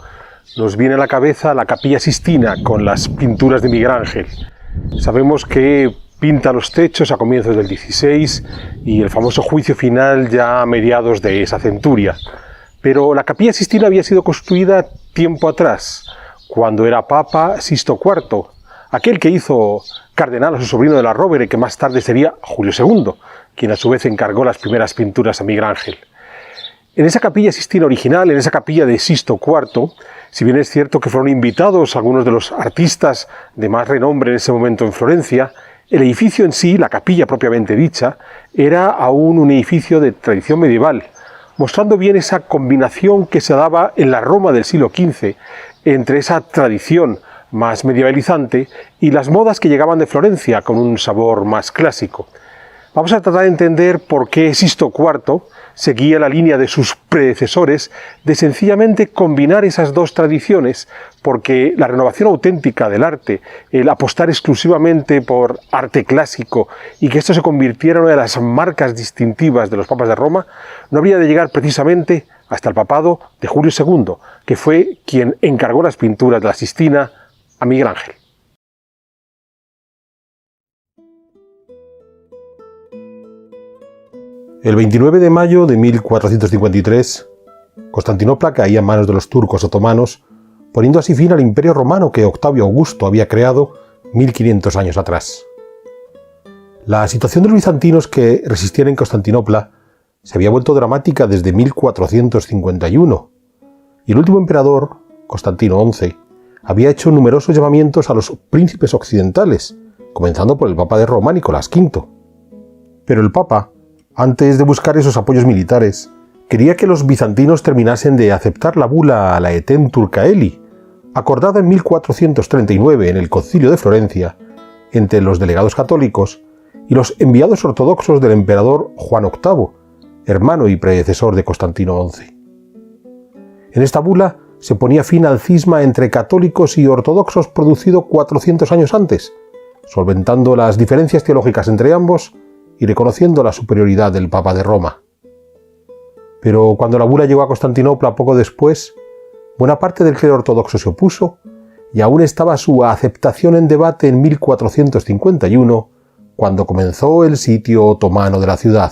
nos viene a la cabeza la Capilla Sistina con las pinturas de Miguel Ángel. Sabemos que pinta los techos a comienzos del XVI y el famoso juicio final ya a mediados de esa centuria. Pero la Capilla Sistina había sido construida tiempo atrás, cuando era Papa Sisto IV, aquel que hizo cardenal a su sobrino de la Rovere, que más tarde sería Julio II, quien a su vez encargó las primeras pinturas a Miguel Ángel. En esa Capilla Sistina original, en esa capilla de Sisto IV, si bien es cierto que fueron invitados algunos de los artistas de más renombre en ese momento en Florencia, el edificio en sí, la capilla propiamente dicha, era aún un edificio de tradición medieval, mostrando bien esa combinación que se daba en la Roma del siglo XV entre esa tradición más medievalizante y las modas que llegaban de Florencia con un sabor más clásico. Vamos a tratar de entender por qué Sisto IV seguía la línea de sus predecesores de sencillamente combinar esas dos tradiciones, porque la renovación auténtica del arte, el apostar exclusivamente por arte clásico y que esto se convirtiera en una de las marcas distintivas de los papas de Roma, no habría de llegar precisamente hasta el papado de Julio II, que fue quien encargó las pinturas de la Sistina a Miguel Ángel. El 29 de mayo de 1453, Constantinopla caía en manos de los turcos otomanos, poniendo así fin al imperio romano que Octavio Augusto había creado 1500 años atrás. La situación de los bizantinos que resistían en Constantinopla se había vuelto dramática desde 1451, y el último emperador, Constantino XI, había hecho numerosos llamamientos a los príncipes occidentales, comenzando por el Papa de Roma, Nicolás V. Pero el Papa, antes de buscar esos apoyos militares, quería que los bizantinos terminasen de aceptar la bula Laetem Turcaeli, acordada en 1439 en el Concilio de Florencia entre los delegados católicos y los enviados ortodoxos del emperador Juan VIII, hermano y predecesor de Constantino XI. En esta bula se ponía fin al cisma entre católicos y ortodoxos producido 400 años antes, solventando las diferencias teológicas entre ambos y reconociendo la superioridad del Papa de Roma. Pero cuando la bula llegó a Constantinopla poco después, buena parte del clero ortodoxo se opuso y aún estaba su aceptación en debate en 1451, cuando comenzó el sitio otomano de la ciudad.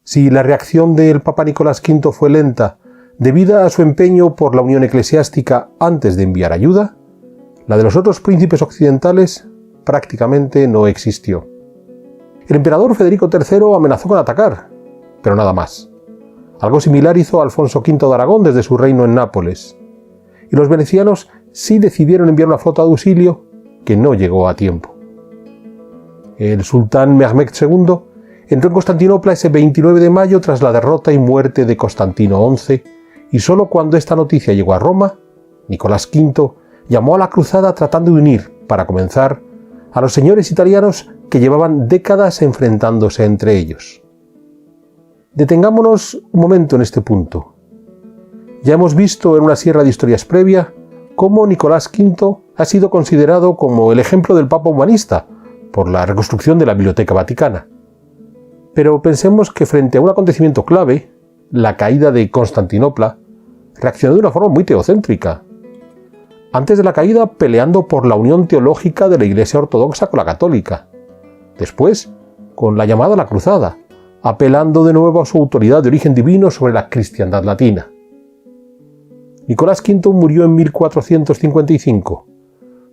Si la reacción del Papa Nicolás V fue lenta debido a su empeño por la unión eclesiástica antes de enviar ayuda, la de los otros príncipes occidentales prácticamente no existió. El emperador Federico III amenazó con atacar, pero nada más. Algo similar hizo Alfonso V de Aragón desde su reino en Nápoles. Y los venecianos sí decidieron enviar una flota de auxilio que no llegó a tiempo. El sultán Mehmed II entró en Constantinopla ese 29 de mayo tras la derrota y muerte de Constantino XI, y solo cuando esta noticia llegó a Roma, Nicolás V llamó a la cruzada tratando de unir, para comenzar, a los señores italianos que llevaban décadas enfrentándose entre ellos. Detengámonos un momento en este punto. Ya hemos visto en una Sierra de Historias previa cómo Nicolás V ha sido considerado como el ejemplo del Papa humanista por la reconstrucción de la Biblioteca Vaticana. Pero pensemos que frente a un acontecimiento clave, la caída de Constantinopla, reaccionó de una forma muy teocéntrica. Antes de la caída, peleando por la unión teológica de la Iglesia Ortodoxa con la Católica. Después, con la llamada a la Cruzada, apelando de nuevo a su autoridad de origen divino sobre la cristiandad latina. Nicolás V murió en 1455.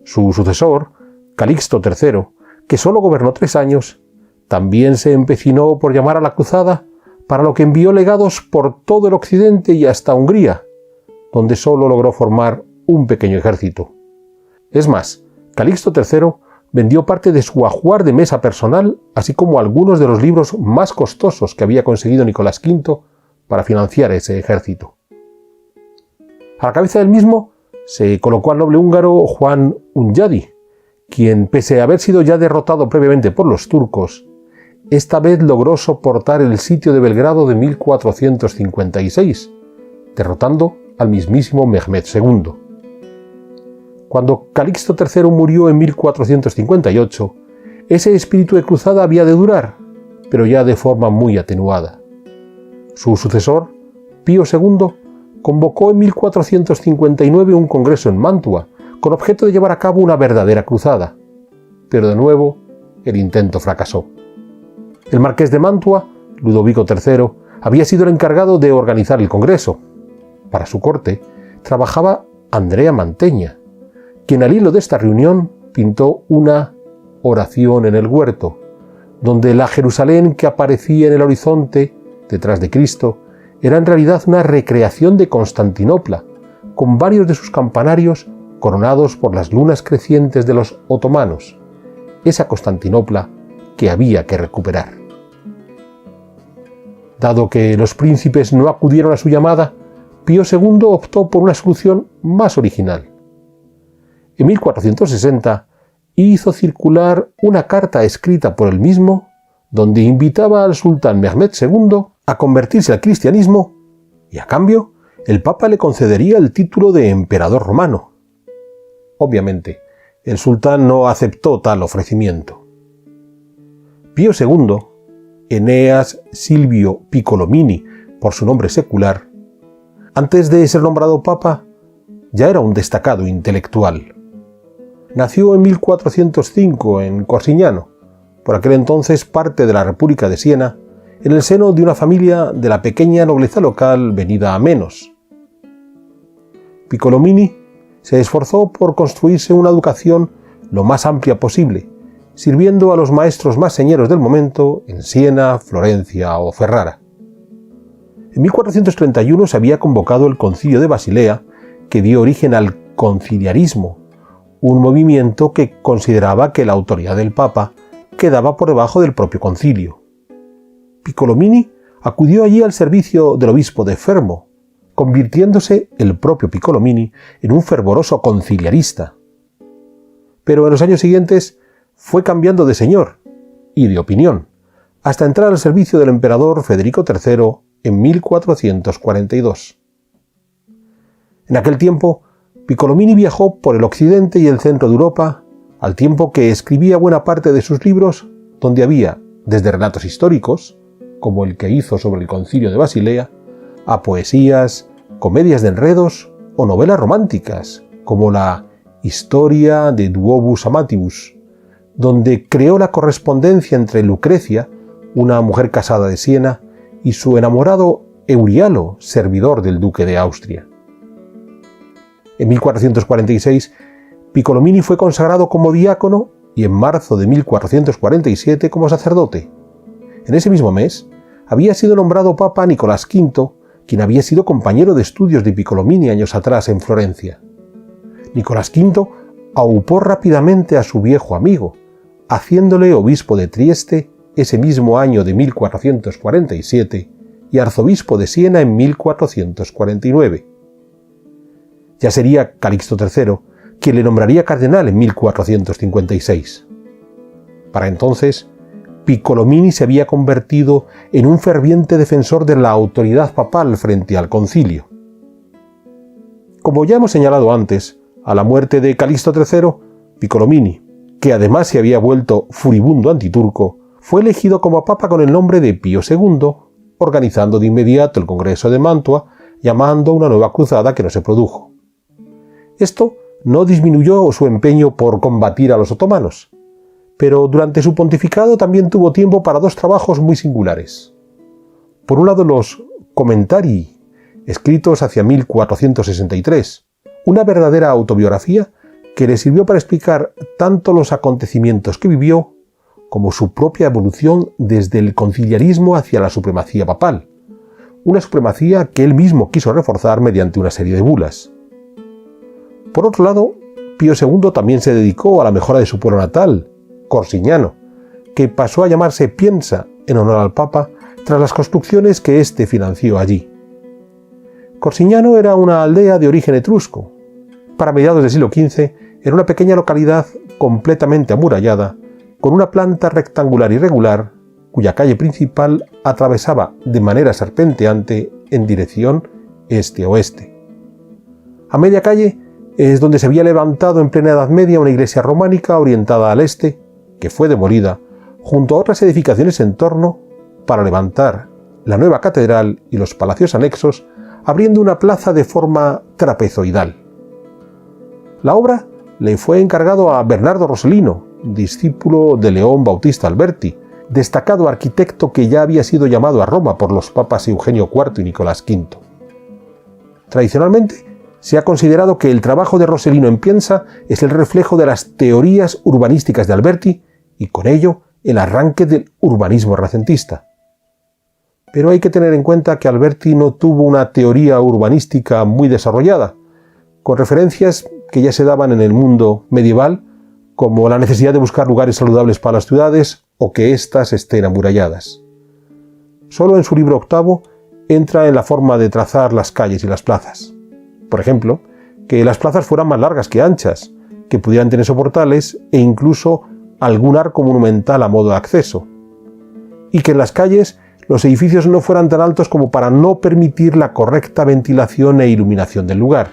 Su sucesor, Calixto III, que solo gobernó 3 años, también se empecinó por llamar a la Cruzada, para lo que envió legados por todo el occidente y hasta Hungría, donde solo logró formar un pequeño ejército. Es más, Calixto III vendió parte de su ajuar de mesa personal, así como algunos de los libros más costosos que había conseguido Nicolás V para financiar ese ejército. A la cabeza del mismo se colocó al noble húngaro Juan Hunyadi, quien, pese a haber sido ya derrotado previamente por los turcos, esta vez logró soportar el sitio de Belgrado de 1456, derrotando al mismísimo Mehmed II. Cuando Calixto III murió en 1458, ese espíritu de cruzada había de durar, pero ya de forma muy atenuada. Su sucesor, Pío II, convocó en 1459 un congreso en Mantua, con objeto de llevar a cabo una verdadera cruzada, pero de nuevo el intento fracasó. El marqués de Mantua, Ludovico III, había sido el encargado de organizar el congreso. Para su corte trabajaba Andrea Mantegna, quien al hilo de esta reunión pintó una oración en el huerto, donde la Jerusalén que aparecía en el horizonte, detrás de Cristo, era en realidad una recreación de Constantinopla, con varios de sus campanarios coronados por las lunas crecientes de los otomanos, esa Constantinopla que había que recuperar. Dado que los príncipes no acudieron a su llamada, Pío II optó por una solución más original. En 1460 hizo circular una carta escrita por él mismo donde invitaba al sultán Mehmed II a convertirse al cristianismo y a cambio el Papa le concedería el título de emperador romano. Obviamente, el sultán no aceptó tal ofrecimiento. Pío II, Eneas Silvio Piccolomini por su nombre secular, antes de ser nombrado Papa, ya era un destacado intelectual. Nació en 1405 en Corsignano, por aquel entonces parte de la República de Siena, en el seno de una familia de la pequeña nobleza local venida a menos. Piccolomini se esforzó por construirse una educación lo más amplia posible, sirviendo a los maestros más señeros del momento en Siena, Florencia o Ferrara. En 1431 se había convocado el Concilio de Basilea, que dio origen al conciliarismo, un movimiento que consideraba que la autoridad del Papa quedaba por debajo del propio concilio. Piccolomini acudió allí al servicio del obispo de Fermo, convirtiéndose el propio Piccolomini en un fervoroso conciliarista. Pero en los años siguientes fue cambiando de señor y de opinión, hasta entrar al servicio del emperador Federico III en 1442. En aquel tiempo, Piccolomini viajó por el occidente y el centro de Europa, al tiempo que escribía buena parte de sus libros, donde había desde relatos históricos, como el que hizo sobre el Concilio de Basilea, a poesías, comedias de enredos o novelas románticas, como la Historia de Duobus Amatibus, donde creó la correspondencia entre Lucrecia, una mujer casada de Siena, y su enamorado Eurialo, servidor del duque de Austria. En 1446, Piccolomini fue consagrado como diácono y en marzo de 1447 como sacerdote. En ese mismo mes, había sido nombrado Papa Nicolás V, quien había sido compañero de estudios de Piccolomini años atrás en Florencia. Nicolás V aupó rápidamente a su viejo amigo, haciéndole obispo de Trieste ese mismo año de 1447 y arzobispo de Siena en 1449. Ya sería Calixto III quien le nombraría cardenal en 1456. Para entonces, Piccolomini se había convertido en un ferviente defensor de la autoridad papal frente al concilio. Como ya hemos señalado antes, a la muerte de Calixto III, Piccolomini, que además se había vuelto furibundo antiturco, fue elegido como papa con el nombre de Pío II, organizando de inmediato el Congreso de Mantua, llamando una nueva cruzada que no se produjo. Esto no disminuyó su empeño por combatir a los otomanos, pero durante su pontificado también tuvo tiempo para dos trabajos muy singulares. Por un lado, los Commentarii, escritos hacia 1463, una verdadera autobiografía que le sirvió para explicar tanto los acontecimientos que vivió como su propia evolución desde el conciliarismo hacia la supremacía papal, una supremacía que él mismo quiso reforzar mediante una serie de bulas. Por otro lado, Pío II también se dedicó a la mejora de su pueblo natal, Corsignano, que pasó a llamarse Piensa en honor al Papa tras las construcciones que éste financió allí. Corsignano era una aldea de origen etrusco. Para mediados del siglo XV era una pequeña localidad completamente amurallada, con una planta rectangular irregular, cuya calle principal atravesaba de manera serpenteante en dirección este-oeste. A media calle es donde se había levantado en plena Edad Media una iglesia románica orientada al este, que fue demolida, junto a otras edificaciones en torno, para levantar la nueva catedral y los palacios anexos, abriendo una plaza de forma trapezoidal. La obra le fue encargado a Bernardo Rossellino, discípulo de León Bautista Alberti, destacado arquitecto que ya había sido llamado a Roma por los papas Eugenio IV y Nicolás V. Tradicionalmente, se ha considerado que el trabajo de Rossellino en Piensa es el reflejo de las teorías urbanísticas de Alberti y con ello el arranque del urbanismo renacentista. Pero hay que tener en cuenta que Alberti no tuvo una teoría urbanística muy desarrollada, con referencias que ya se daban en el mundo medieval, como la necesidad de buscar lugares saludables para las ciudades o que éstas estén amuralladas. Solo en su libro octavo entra en la forma de trazar las calles y las plazas. Por ejemplo, que las plazas fueran más largas que anchas, que pudieran tener soportales e incluso algún arco monumental a modo de acceso, y que en las calles los edificios no fueran tan altos como para no permitir la correcta ventilación e iluminación del lugar.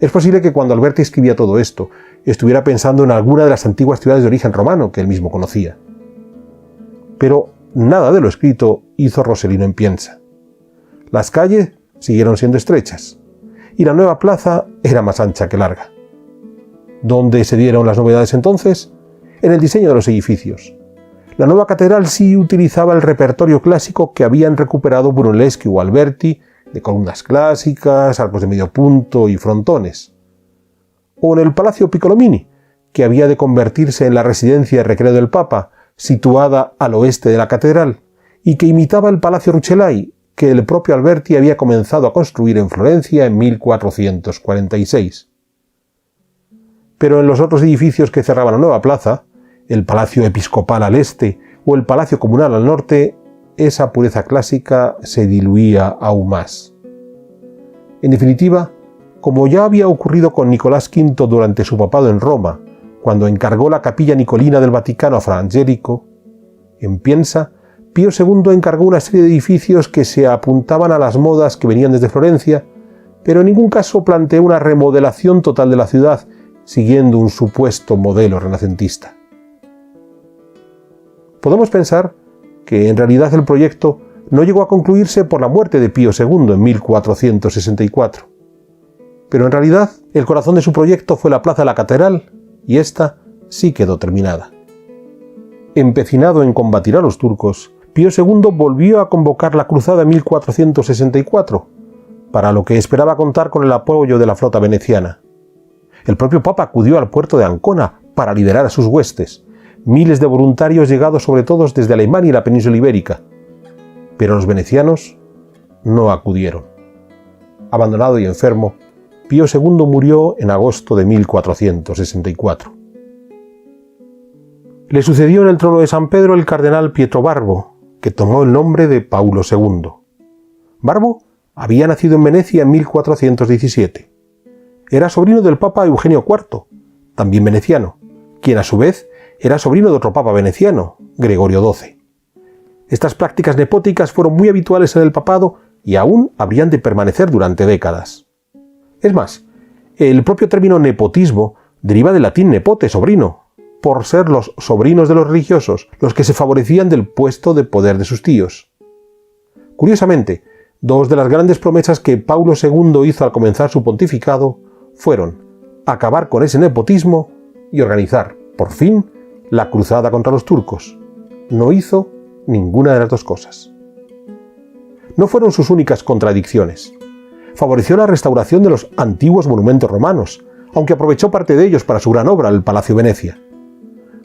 Es posible que cuando Alberti escribía todo esto, estuviera pensando en alguna de las antiguas ciudades de origen romano que él mismo conocía. Pero nada de lo escrito hizo Rossellino en Piensa. Las calles siguieron siendo estrechas, y la nueva plaza era más ancha que larga. ¿Dónde se dieron las novedades entonces? En el diseño de los edificios. La nueva catedral sí utilizaba el repertorio clásico que habían recuperado Brunelleschi o Alberti, de columnas clásicas, arcos de medio punto y frontones. O en el Palacio Piccolomini, que había de convertirse en la residencia de recreo del Papa, situada al oeste de la catedral, y que imitaba el Palacio Rucellai, que el propio Alberti había comenzado a construir en Florencia en 1446. Pero en los otros edificios que cerraban la nueva plaza, el Palacio Episcopal al este o el Palacio Comunal al norte, esa pureza clásica se diluía aún más. En definitiva, como ya había ocurrido con Nicolás V durante su papado en Roma, cuando encargó la capilla nicolina del Vaticano a Fra Angelico, en Piensa, Pío II encargó una serie de edificios que se apuntaban a las modas que venían desde Florencia, pero en ningún caso planteó una remodelación total de la ciudad, siguiendo un supuesto modelo renacentista. Podemos pensar que en realidad el proyecto no llegó a concluirse por la muerte de Pío II en 1464. Pero en realidad el corazón de su proyecto fue la plaza de la catedral, y ésta sí quedó terminada. Empecinado en combatir a los turcos, Pío II volvió a convocar la cruzada en 1464, para lo que esperaba contar con el apoyo de la flota veneciana. El propio Papa acudió al puerto de Ancona para liderar a sus huestes, miles de voluntarios llegados sobre todo desde Alemania y la península ibérica. Pero los venecianos no acudieron. Abandonado y enfermo, Pío II murió en agosto de 1464. Le sucedió en el trono de San Pedro el cardenal Pietro Barbo, que tomó el nombre de Paulo II. Barbo había nacido en Venecia en 1417. Era sobrino del Papa Eugenio IV, también veneciano, quien a su vez era sobrino de otro papa veneciano, Gregorio XII. Estas prácticas nepóticas fueron muy habituales en el papado y aún habrían de permanecer durante décadas. Es más, el propio término nepotismo deriva del latín nepote, sobrino, por ser los sobrinos de los religiosos los que se favorecían del puesto de poder de sus tíos. Curiosamente, dos de las grandes promesas que Paulo II hizo al comenzar su pontificado fueron acabar con ese nepotismo y organizar, por fin, la cruzada contra los turcos. No hizo ninguna de las dos cosas. No fueron sus únicas contradicciones. Favoreció la restauración de los antiguos monumentos romanos, aunque aprovechó parte de ellos para su gran obra, el Palacio Venecia.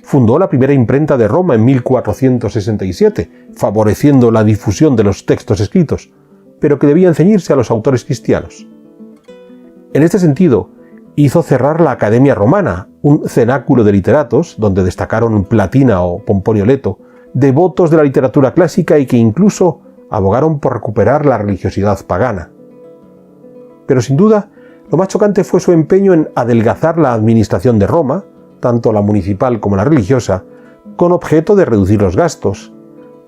Fundó la primera imprenta de Roma en 1467, favoreciendo la difusión de los textos escritos, pero que debían ceñirse a los autores cristianos. En este sentido, hizo cerrar la Academia Romana, un cenáculo de literatos, donde destacaron Platina o Pomponio Leto, devotos de la literatura clásica y que incluso abogaron por recuperar la religiosidad pagana. Pero sin duda, lo más chocante fue su empeño en adelgazar la administración de Roma, tanto la municipal como la religiosa, con objeto de reducir los gastos,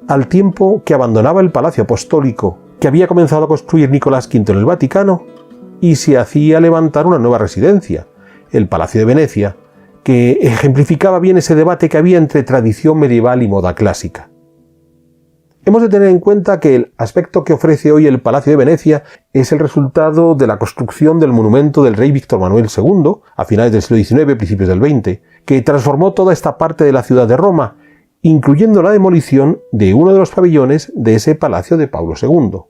al tiempo que abandonaba el Palacio Apostólico que había comenzado a construir Nicolás V en el Vaticano y se hacía levantar una nueva residencia, el Palacio de Venecia, que ejemplificaba bien ese debate que había entre tradición medieval y moda clásica. Hemos de tener en cuenta que el aspecto que ofrece hoy el Palacio de Venecia es el resultado de la construcción del monumento del rey Víctor Manuel II, a finales del siglo XIX, principios del XX, que transformó toda esta parte de la ciudad de Roma, incluyendo la demolición de uno de los pabellones de ese palacio de Pablo II.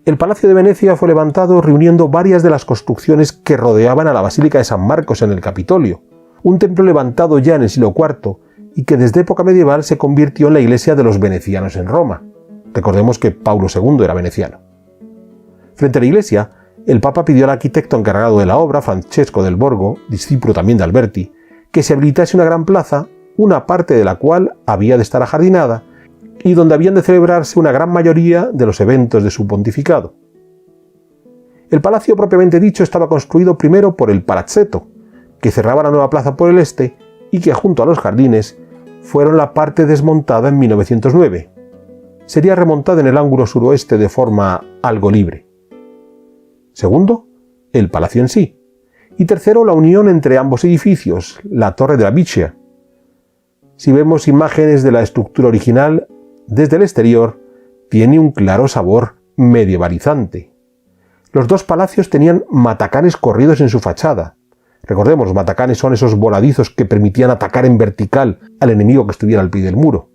El Palacio de Venecia fue levantado reuniendo varias de las construcciones que rodeaban a la Basílica de San Marcos en el Capitolio, un templo levantado ya en el siglo IV y que desde época medieval se convirtió en la iglesia de los venecianos en Roma. Recordemos que Pablo II era veneciano. Frente a la iglesia, el Papa pidió al arquitecto encargado de la obra, Francesco del Borgo, discípulo también de Alberti, que se habilitase una gran plaza, una parte de la cual había de estar ajardinada, y donde habían de celebrarse una gran mayoría de los eventos de su pontificado. El palacio propiamente dicho estaba construido primero por el Palazzetto, que cerraba la nueva plaza por el este y que junto a los jardines fueron la parte desmontada en 1909. Sería remontada en el ángulo suroeste de forma algo libre. Segundo, el palacio en sí. Y tercero, la unión entre ambos edificios, la Torre de la Biccia. Si vemos imágenes de la estructura original, desde el exterior, tiene un claro sabor medievalizante. Los dos palacios tenían matacanes corridos en su fachada. Recordemos, los matacanes son esos voladizos que permitían atacar en vertical al enemigo que estuviera al pie del muro.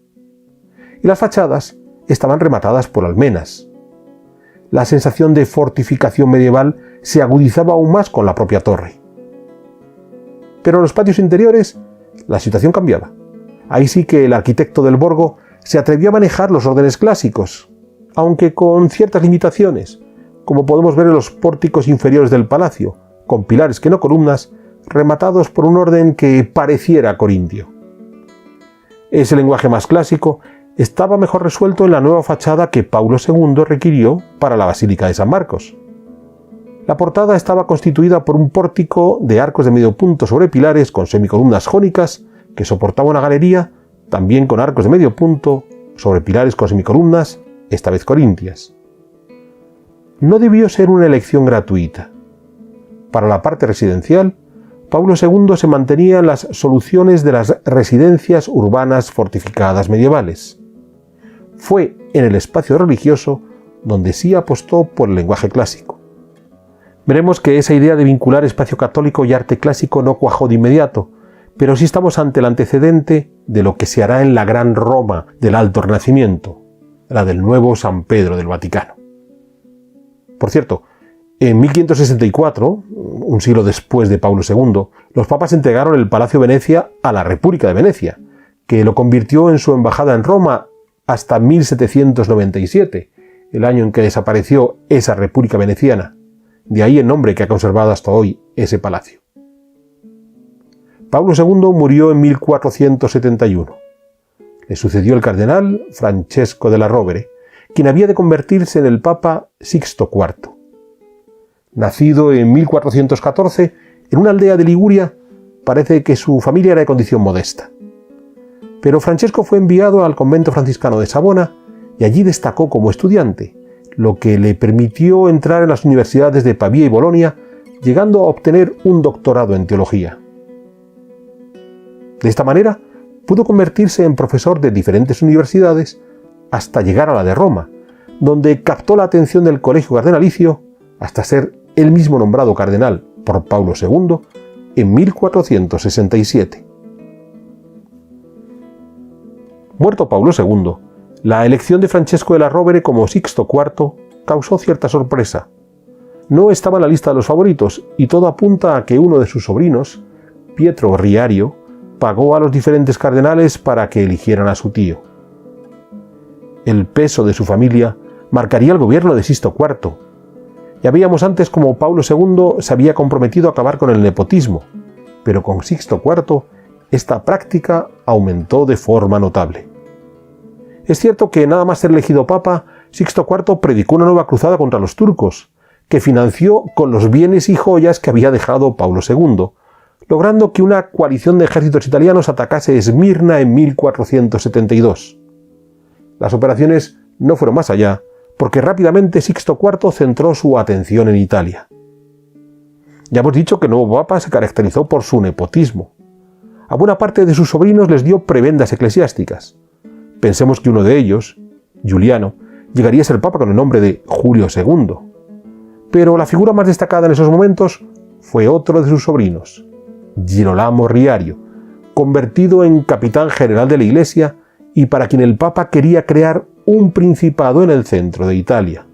Y las fachadas estaban rematadas por almenas. La sensación de fortificación medieval se agudizaba aún más con la propia torre. Pero en los patios interiores, la situación cambiaba. Ahí sí que el arquitecto del Borgo se atrevió a manejar los órdenes clásicos, aunque con ciertas limitaciones, como podemos ver en los pórticos inferiores del palacio, con pilares que no columnas, rematados por un orden que pareciera corintio. Ese lenguaje más clásico estaba mejor resuelto en la nueva fachada que Paulo II requirió para la Basílica de San Marcos. La portada estaba constituida por un pórtico de arcos de medio punto sobre pilares con semicolumnas jónicas que soportaba una galería, también con arcos de medio punto sobre pilares con semicolumnas, esta vez corintias. No debió ser una elección gratuita. Para la parte residencial, Paulo II se mantenía en las soluciones de las residencias urbanas fortificadas medievales. Fue en el espacio religioso donde sí apostó por el lenguaje clásico. Veremos que esa idea de vincular espacio católico y arte clásico no cuajó de inmediato, pero sí estamos ante el antecedente de lo que se hará en la Gran Roma del Alto Renacimiento, la del nuevo San Pedro del Vaticano. Por cierto, en 1564, un siglo después de Paulo II, los papas entregaron el Palacio Venecia a la República de Venecia, que lo convirtió en su embajada en Roma hasta 1797, el año en que desapareció esa República Veneciana. De ahí el nombre que ha conservado hasta hoy ese palacio. Paulo II murió en 1471. Le sucedió el cardenal Francesco della Rovere, quien había de convertirse en el Papa Sixto IV. Nacido en 1414, en una aldea de Liguria, parece que su familia era de condición modesta. Pero Francesco fue enviado al convento franciscano de Savona y allí destacó como estudiante, lo que le permitió entrar en las universidades de Pavía y Bolonia, llegando a obtener un doctorado en teología. De esta manera, pudo convertirse en profesor de diferentes universidades hasta llegar a la de Roma, donde captó la atención del colegio cardenalicio hasta ser él mismo nombrado cardenal por Paulo II en 1467. Muerto Paulo II, la elección de Francesco della Rovere como Sixto IV causó cierta sorpresa. No estaba en la lista de los favoritos y todo apunta a que uno de sus sobrinos, Pietro Riario, pagó a los diferentes cardenales para que eligieran a su tío. El peso de su familia marcaría el gobierno de Sixto IV. Ya veíamos antes cómo Paulo II se había comprometido a acabar con el nepotismo, pero con Sixto IV esta práctica aumentó de forma notable. Es cierto que nada más ser elegido papa, Sixto IV predicó una nueva cruzada contra los turcos, que financió con los bienes y joyas que había dejado Paulo II, logrando que una coalición de ejércitos italianos atacase Esmirna en 1472. Las operaciones no fueron más allá, porque rápidamente Sixto IV centró su atención en Italia. Ya hemos dicho que el nuevo papa se caracterizó por su nepotismo. A buena parte de sus sobrinos les dio prebendas eclesiásticas. Pensemos que uno de ellos, Giuliano, llegaría a ser papa con el nombre de Julio II. Pero la figura más destacada en esos momentos fue otro de sus sobrinos, Girolamo Riario, convertido en capitán general de la Iglesia y para quien el papa quería crear un principado en el centro de Italia.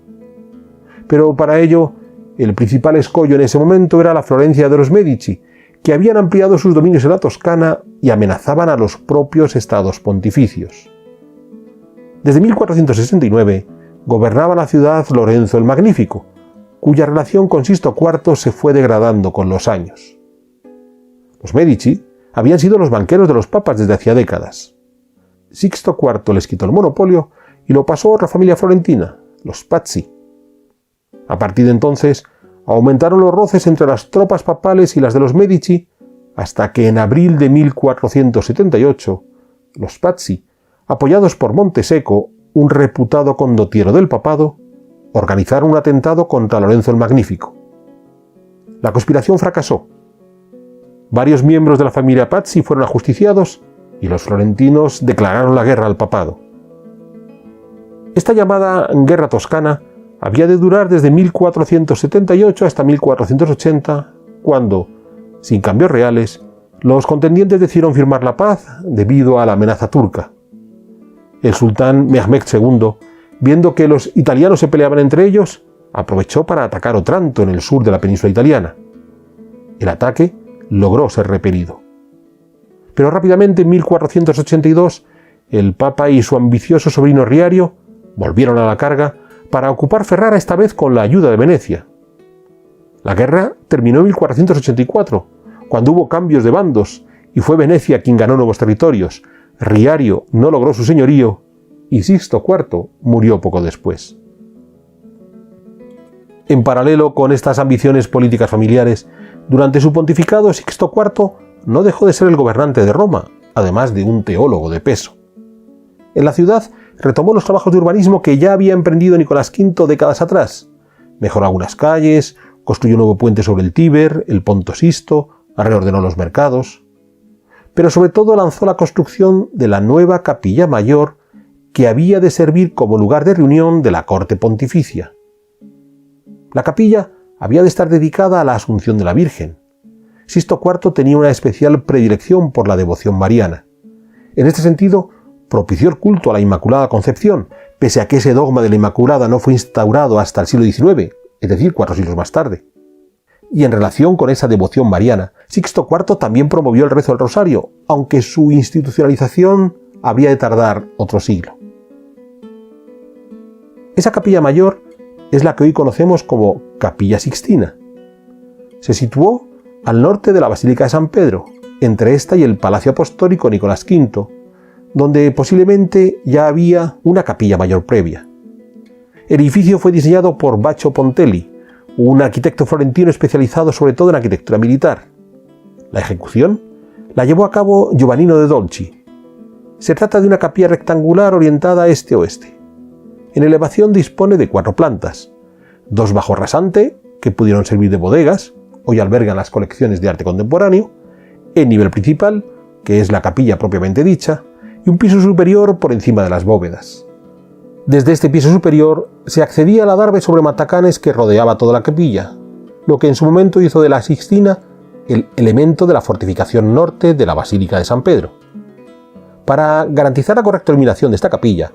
Pero para ello, el principal escollo en ese momento era la Florencia de los Medici, que habían ampliado sus dominios en la Toscana y amenazaban a los propios estados pontificios. Desde 1469 gobernaba la ciudad Lorenzo el Magnífico, cuya relación con Sixto IV se fue degradando con los años. Los Medici habían sido los banqueros de los papas desde hacía décadas. Sixto IV les quitó el monopolio y lo pasó a otra familia florentina, los Pazzi. A partir de entonces, aumentaron los roces entre las tropas papales y las de los Medici, hasta que en abril de 1478, los Pazzi, apoyados por Monteseco, un reputado condottiero del papado, organizaron un atentado contra Lorenzo el Magnífico. La conspiración fracasó. Varios miembros de la familia Pazzi fueron ajusticiados y los florentinos declararon la guerra al papado. Esta llamada Guerra Toscana había de durar desde 1478 hasta 1480, cuando, sin cambios reales, los contendientes decidieron firmar la paz debido a la amenaza turca. El sultán Mehmed II, viendo que los italianos se peleaban entre ellos, aprovechó para atacar Otranto en el sur de la península italiana. El ataque logró ser repelido. Pero rápidamente, en 1482, el papa y su ambicioso sobrino Riario volvieron a la carga para ocupar Ferrara, esta vez con la ayuda de Venecia. La guerra terminó en 1484, cuando hubo cambios de bandos y fue Venecia quien ganó nuevos territorios. Riario no logró su señorío y Sixto IV murió poco después. En paralelo con estas ambiciones políticas familiares, durante su pontificado Sixto IV no dejó de ser el gobernante de Roma, además de un teólogo de peso. En la ciudad retomó los trabajos de urbanismo que ya había emprendido Nicolás V décadas atrás. Mejoró algunas calles, construyó un nuevo puente sobre el Tíber, el Ponto Sisto, reordenó los mercados. Pero sobre todo lanzó la construcción de la nueva capilla mayor que había de servir como lugar de reunión de la corte pontificia. La capilla había de estar dedicada a la Asunción de la Virgen. Sixto IV tenía una especial predilección por la devoción mariana. En este sentido, propició el culto a la Inmaculada Concepción, pese a que ese dogma de la Inmaculada no fue instaurado hasta el siglo XIX, es decir, 4 siglos más tarde. Y en relación con esa devoción mariana, Sixto IV también promovió el rezo del rosario, aunque su institucionalización habría de tardar otro siglo. Esa capilla mayor es la que hoy conocemos como Capilla Sixtina. Se situó al norte de la Basílica de San Pedro, entre esta y el Palacio Apostólico Nicolás V, donde posiblemente ya había una capilla mayor previa. El edificio fue diseñado por Baccio Pontelli, un arquitecto florentino especializado sobre todo en arquitectura militar. La ejecución la llevó a cabo Giovannino de Dolci. Se trata de una capilla rectangular orientada este-oeste. En elevación dispone de 4 plantas, 2 bajo rasante, que pudieron servir de bodegas, hoy albergan las colecciones de arte contemporáneo, el nivel principal, que es la capilla propiamente dicha, y un piso superior por encima de las bóvedas. Desde este piso superior se accedía al adarve sobre matacanes que rodeaba toda la capilla, lo que en su momento hizo de la Sixtina el elemento de la fortificación norte de la Basílica de San Pedro. Para garantizar la correcta iluminación de esta capilla,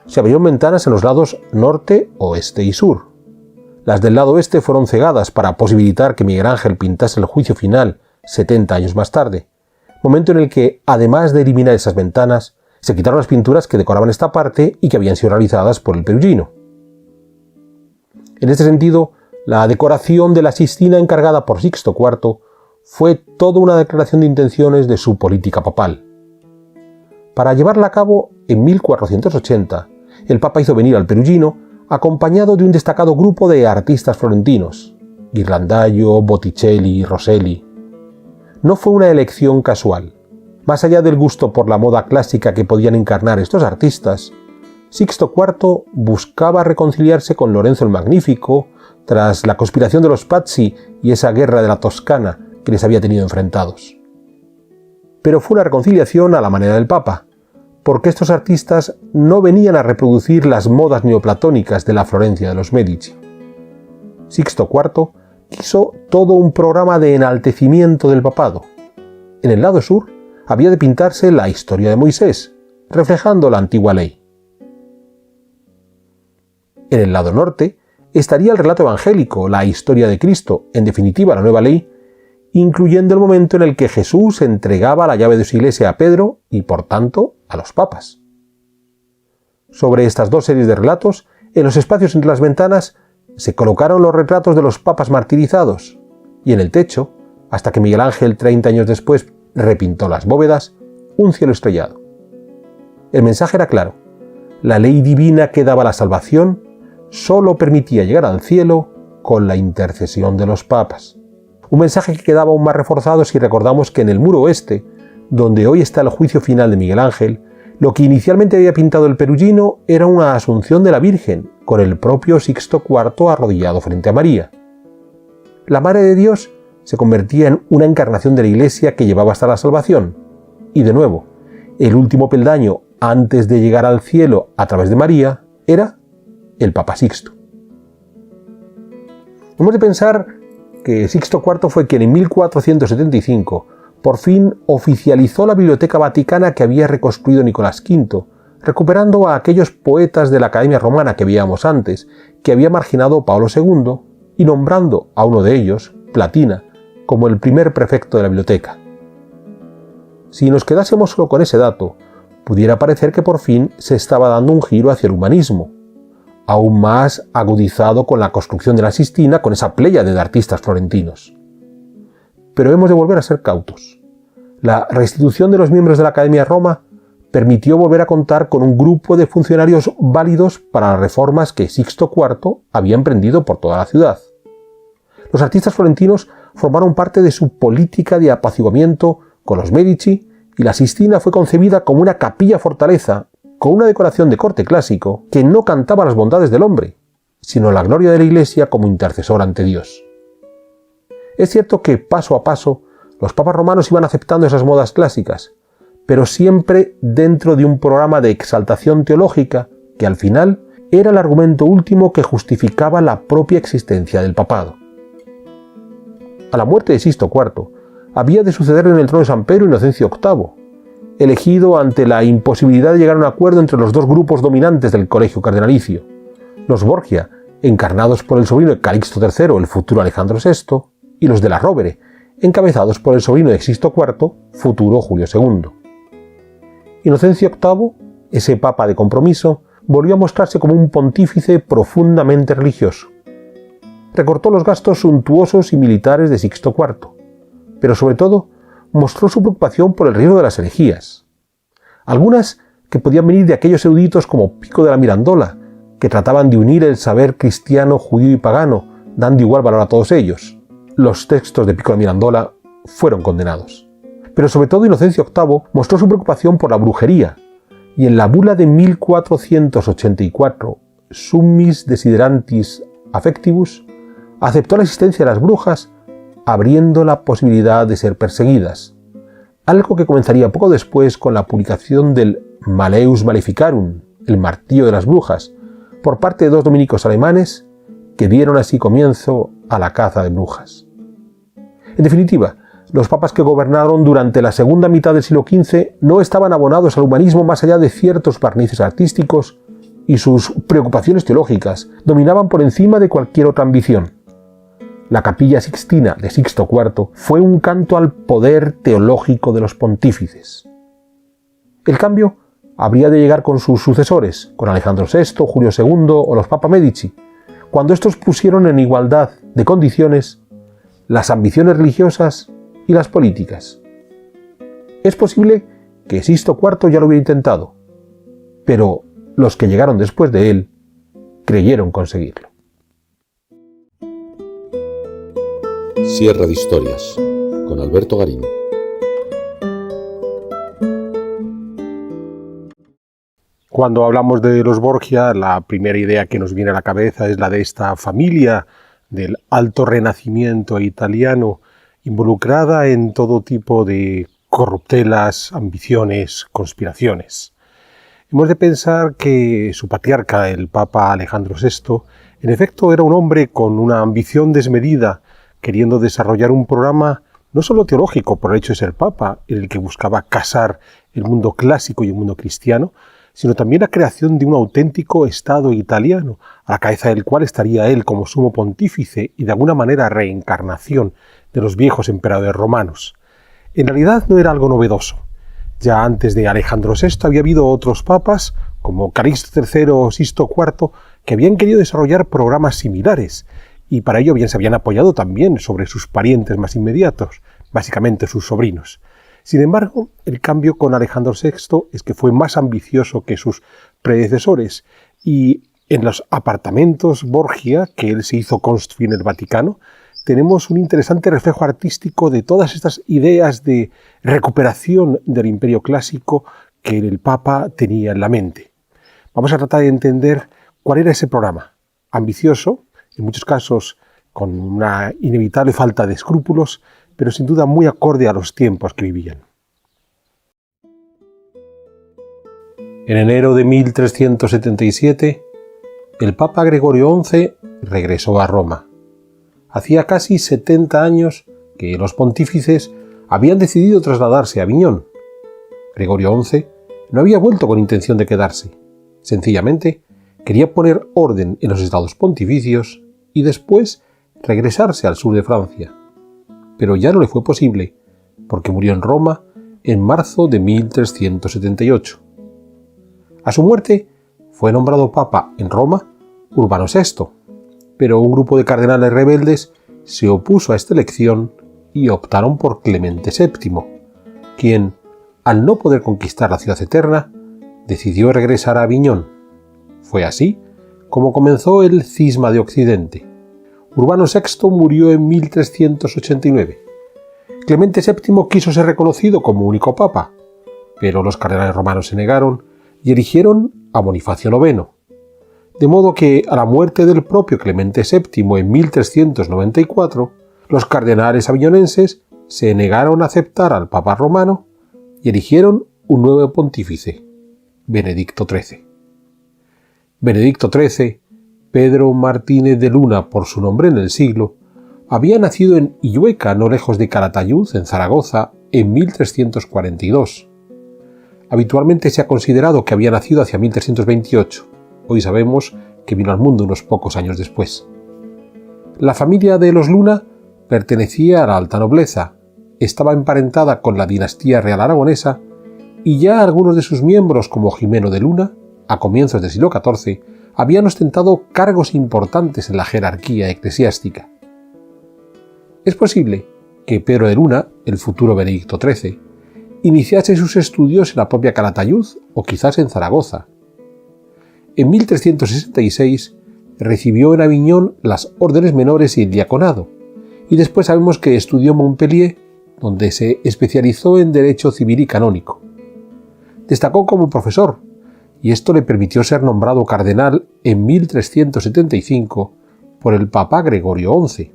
se abrieron ventanas en los lados norte, oeste y sur. Las del lado oeste fueron cegadas para posibilitar que Miguel Ángel pintase el Juicio Final 70 años más tarde, momento en el que, además de eliminar esas ventanas, se quitaron las pinturas que decoraban esta parte y que habían sido realizadas por el Perugino. En este sentido, la decoración de la Sixtina encargada por Sixto IV fue toda una declaración de intenciones de su política papal. Para llevarla a cabo, en 1480, el Papa hizo venir al Perugino acompañado de un destacado grupo de artistas florentinos, Ghirlandaio, Botticelli, Rosselli. No fue una elección casual. Más allá del gusto por la moda clásica que podían encarnar estos artistas, Sixto IV buscaba reconciliarse con Lorenzo el Magnífico tras la conspiración de los Pazzi y esa guerra de la Toscana que les había tenido enfrentados. Pero fue una reconciliación a la manera del Papa, porque estos artistas no venían a reproducir las modas neoplatónicas de la Florencia de los Medici. Sixto IV quiso todo un programa de enaltecimiento del papado. En el lado sur había de pintarse la historia de Moisés, reflejando la antigua ley. En el lado norte estaría el relato evangélico, la historia de Cristo, en definitiva la nueva ley, incluyendo el momento en el que Jesús entregaba la llave de su iglesia a Pedro y, por tanto, a los papas. Sobre estas dos series de relatos, en los espacios entre las ventanas, se colocaron los retratos de los papas martirizados, y en el techo, hasta que Miguel Ángel 30 años después repintó las bóvedas, un cielo estrellado. El mensaje era claro: la ley divina que daba la salvación solo permitía llegar al cielo con la intercesión de los papas. Un mensaje que quedaba aún más reforzado si recordamos que en el muro oeste, donde hoy está el juicio final de Miguel Ángel, lo que inicialmente había pintado el Perugino era una asunción de la Virgen, con el propio Sixto IV arrodillado frente a María. La Madre de Dios se convertía en una encarnación de la Iglesia que llevaba hasta la salvación. Y de nuevo, el último peldaño antes de llegar al cielo a través de María era el Papa Sixto. Hemos de pensar que Sixto IV fue quien en 1475 por fin oficializó la Biblioteca Vaticana que había reconstruido Nicolás V, recuperando a aquellos poetas de la Academia Romana que veíamos antes, que había marginado Pablo II, y nombrando a uno de ellos, Platina, como el primer prefecto de la biblioteca. Si nos quedásemos solo con ese dato, pudiera parecer que por fin se estaba dando un giro hacia el humanismo, aún más agudizado con la construcción de la Sistina, con esa pléyade de artistas florentinos. Pero hemos de volver a ser cautos. La restitución de los miembros de la Academia Roma permitió volver a contar con un grupo de funcionarios válidos para las reformas que Sixto IV había emprendido por toda la ciudad. Los artistas florentinos formaron parte de su política de apaciguamiento con los Medici, y la Sistina fue concebida como una capilla fortaleza con una decoración de corte clásico que no cantaba las bondades del hombre, sino la gloria de la Iglesia como intercesor ante Dios. Es cierto que paso a paso los papas romanos iban aceptando esas modas clásicas, pero siempre dentro de un programa de exaltación teológica que al final era el argumento último que justificaba la propia existencia del papado. A la muerte de Sixto IV había de suceder en el trono de San Pedro Inocencio VIII, elegido ante la imposibilidad de llegar a un acuerdo entre los dos grupos dominantes del colegio cardenalicio, los Borgia, encarnados por el sobrino de Calixto III, el futuro Alejandro VI, y los de la Rovere, encabezados por el sobrino de Sixto IV, futuro Julio II. Inocencio VIII, ese papa de compromiso, volvió a mostrarse como un pontífice profundamente religioso. Recortó los gastos suntuosos y militares de Sixto IV, pero sobre todo mostró su preocupación por el riesgo de las herejías. Algunas que podían venir de aquellos eruditos como Pico de la Mirandola, que trataban de unir el saber cristiano, judío y pagano, dando igual valor a todos ellos. Los textos de Pico de la Mirandola fueron condenados. Pero sobre todo Inocencio VIII mostró su preocupación por la brujería, y en la bula de 1484, Summis Desiderantis Affectibus, aceptó la existencia de las brujas, abriendo la posibilidad de ser perseguidas, algo que comenzaría poco después con la publicación del Malleus Maleficarum, el martillo de las brujas, por parte de dos dominicos alemanes que dieron así comienzo a la caza de brujas. En definitiva, los papas que gobernaron durante la segunda mitad del siglo XV no estaban abonados al humanismo más allá de ciertos barnices artísticos, y sus preocupaciones teológicas dominaban por encima de cualquier otra ambición. La Capilla Sixtina de Sixto IV fue un canto al poder teológico de los pontífices. El cambio habría de llegar con sus sucesores, con Alejandro VI, Julio II o los Papa Medici, cuando estos pusieron en igualdad de condiciones las ambiciones religiosas y las políticas. Es posible que Sixto IV ya lo hubiera intentado, pero los que llegaron después de él creyeron conseguirlo. Sierra de Historias, con Alberto Garín. Cuando hablamos de los Borgia, la primera idea que nos viene a la cabeza es la de esta familia del alto renacimiento italiano, involucrada en todo tipo de corruptelas, ambiciones, conspiraciones. Hemos de pensar que su patriarca, el Papa Alejandro VI, en efecto era un hombre con una ambición desmedida, queriendo desarrollar un programa no solo teológico por el hecho de ser Papa, en el que buscaba casar el mundo clásico y el mundo cristiano, sino también la creación de un auténtico Estado italiano, a la cabeza del cual estaría él como sumo pontífice y de alguna manera reencarnación de los viejos emperadores romanos. En realidad no era algo novedoso. Ya antes de Alejandro VI había habido otros papas, como Calixto III o Sixto IV, que habían querido desarrollar programas similares, y para ello se habían apoyado también sobre sus parientes más inmediatos, básicamente sus sobrinos. Sin embargo, el cambio con Alejandro VI es que fue más ambicioso que sus predecesores, y en los apartamentos Borgia, que él se hizo construir en el Vaticano, tenemos un interesante reflejo artístico de todas estas ideas de recuperación del imperio clásico que el Papa tenía en la mente. Vamos a tratar de entender cuál era ese programa, ambicioso, en muchos casos con una inevitable falta de escrúpulos, pero sin duda muy acorde a los tiempos que vivían. En enero de 1377, el Papa Gregorio XI regresó a Roma. Hacía casi 70 años que los pontífices habían decidido trasladarse a Aviñón. Gregorio XI no había vuelto con intención de quedarse. Sencillamente, quería poner orden en los estados pontificios y después regresarse al sur de Francia. Pero ya no le fue posible, porque murió en Roma en marzo de 1378. A su muerte fue nombrado papa en Roma Urbano VI, pero un grupo de cardenales rebeldes se opuso a esta elección y optaron por Clemente VII, quien, al no poder conquistar la ciudad eterna, decidió regresar a Aviñón. Fue así como comenzó el cisma de Occidente. Urbano VI murió en 1389. Clemente VII quiso ser reconocido como único papa, pero los cardenales romanos se negaron y eligieron a Bonifacio IX. De modo que, a la muerte del propio Clemente VII en 1394, los cardenales aviñonenses se negaron a aceptar al Papa romano y eligieron un nuevo pontífice, Benedicto XIII. Benedicto XIII, Pedro Martínez de Luna por su nombre en el siglo, había nacido en Illueca, no lejos de Calatayud, en Zaragoza, en 1342. Habitualmente se ha considerado que había nacido hacia 1328. Hoy sabemos que vino al mundo unos pocos años después. La familia de los Luna pertenecía a la alta nobleza, estaba emparentada con la dinastía real aragonesa y ya algunos de sus miembros, como Jimeno de Luna, a comienzos del siglo XIV, habían ostentado cargos importantes en la jerarquía eclesiástica. Es posible que Pedro de Luna, el futuro Benedicto XIII, iniciase sus estudios en la propia Calatayud o quizás en Zaragoza. En 1366 recibió en Aviñón las órdenes menores y el diaconado, y después sabemos que estudió en Montpellier, donde se especializó en Derecho Civil y Canónico. Destacó como profesor, y esto le permitió ser nombrado cardenal en 1375 por el Papa Gregorio XI,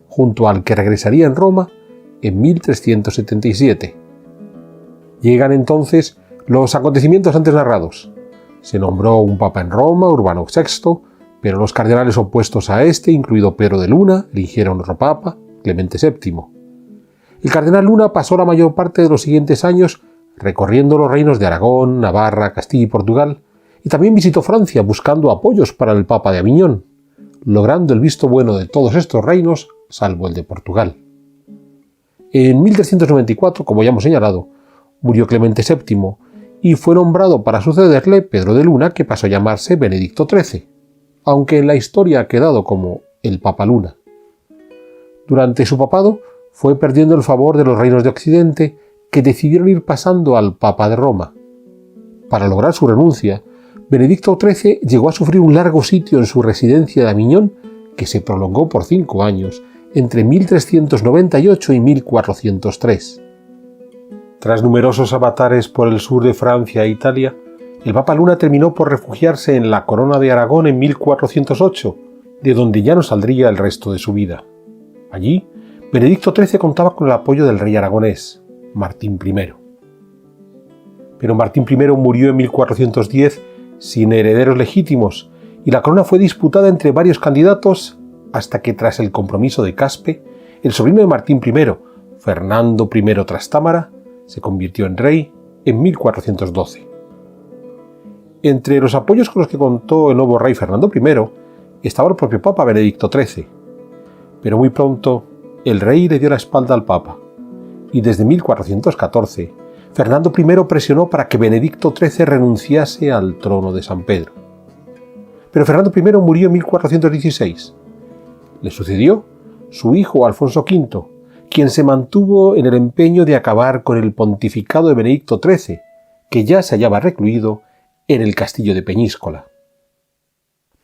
junto al que regresaría en Roma en 1377. Llegan entonces los acontecimientos antes narrados. Se nombró un papa en Roma, Urbano VI, pero los cardenales opuestos a este, incluido Pedro de Luna, eligieron otro papa, Clemente VII. El cardenal Luna pasó la mayor parte de los siguientes años recorriendo los reinos de Aragón, Navarra, Castilla y Portugal, y también visitó Francia buscando apoyos para el Papa de Aviñón, logrando el visto bueno de todos estos reinos, salvo el de Portugal. En 1394, como ya hemos señalado, murió Clemente VII y fue nombrado para sucederle Pedro de Luna, que pasó a llamarse Benedicto XIII, aunque en la historia ha quedado como el Papa Luna. Durante su papado fue perdiendo el favor de los reinos de Occidente, que decidieron ir pasando al Papa de Roma. Para lograr su renuncia, Benedicto XIII llegó a sufrir un largo sitio en su residencia de Aviñón, que se prolongó por 5 años, entre 1398 y 1403. Tras numerosos avatares por el sur de Francia e Italia, el Papa Luna terminó por refugiarse en la Corona de Aragón en 1408, de donde ya no saldría el resto de su vida. Allí, Benedicto XIII contaba con el apoyo del rey aragonés, Martín I. Pero Martín I murió en 1410 sin herederos legítimos y la corona fue disputada entre varios candidatos hasta que, tras el compromiso de Caspe, el sobrino de Martín I, Fernando I Trastámara, se convirtió en rey en 1412. Entre los apoyos con los que contó el nuevo rey Fernando I estaba el propio Papa Benedicto XIII, pero muy pronto el rey le dio la espalda al Papa y desde 1414 Fernando I presionó para que Benedicto XIII renunciase al trono de San Pedro. Pero Fernando I murió en 1416. Le sucedió su hijo Alfonso V, quien se mantuvo en el empeño de acabar con el pontificado de Benedicto XIII, que ya se hallaba recluido en el castillo de Peñíscola.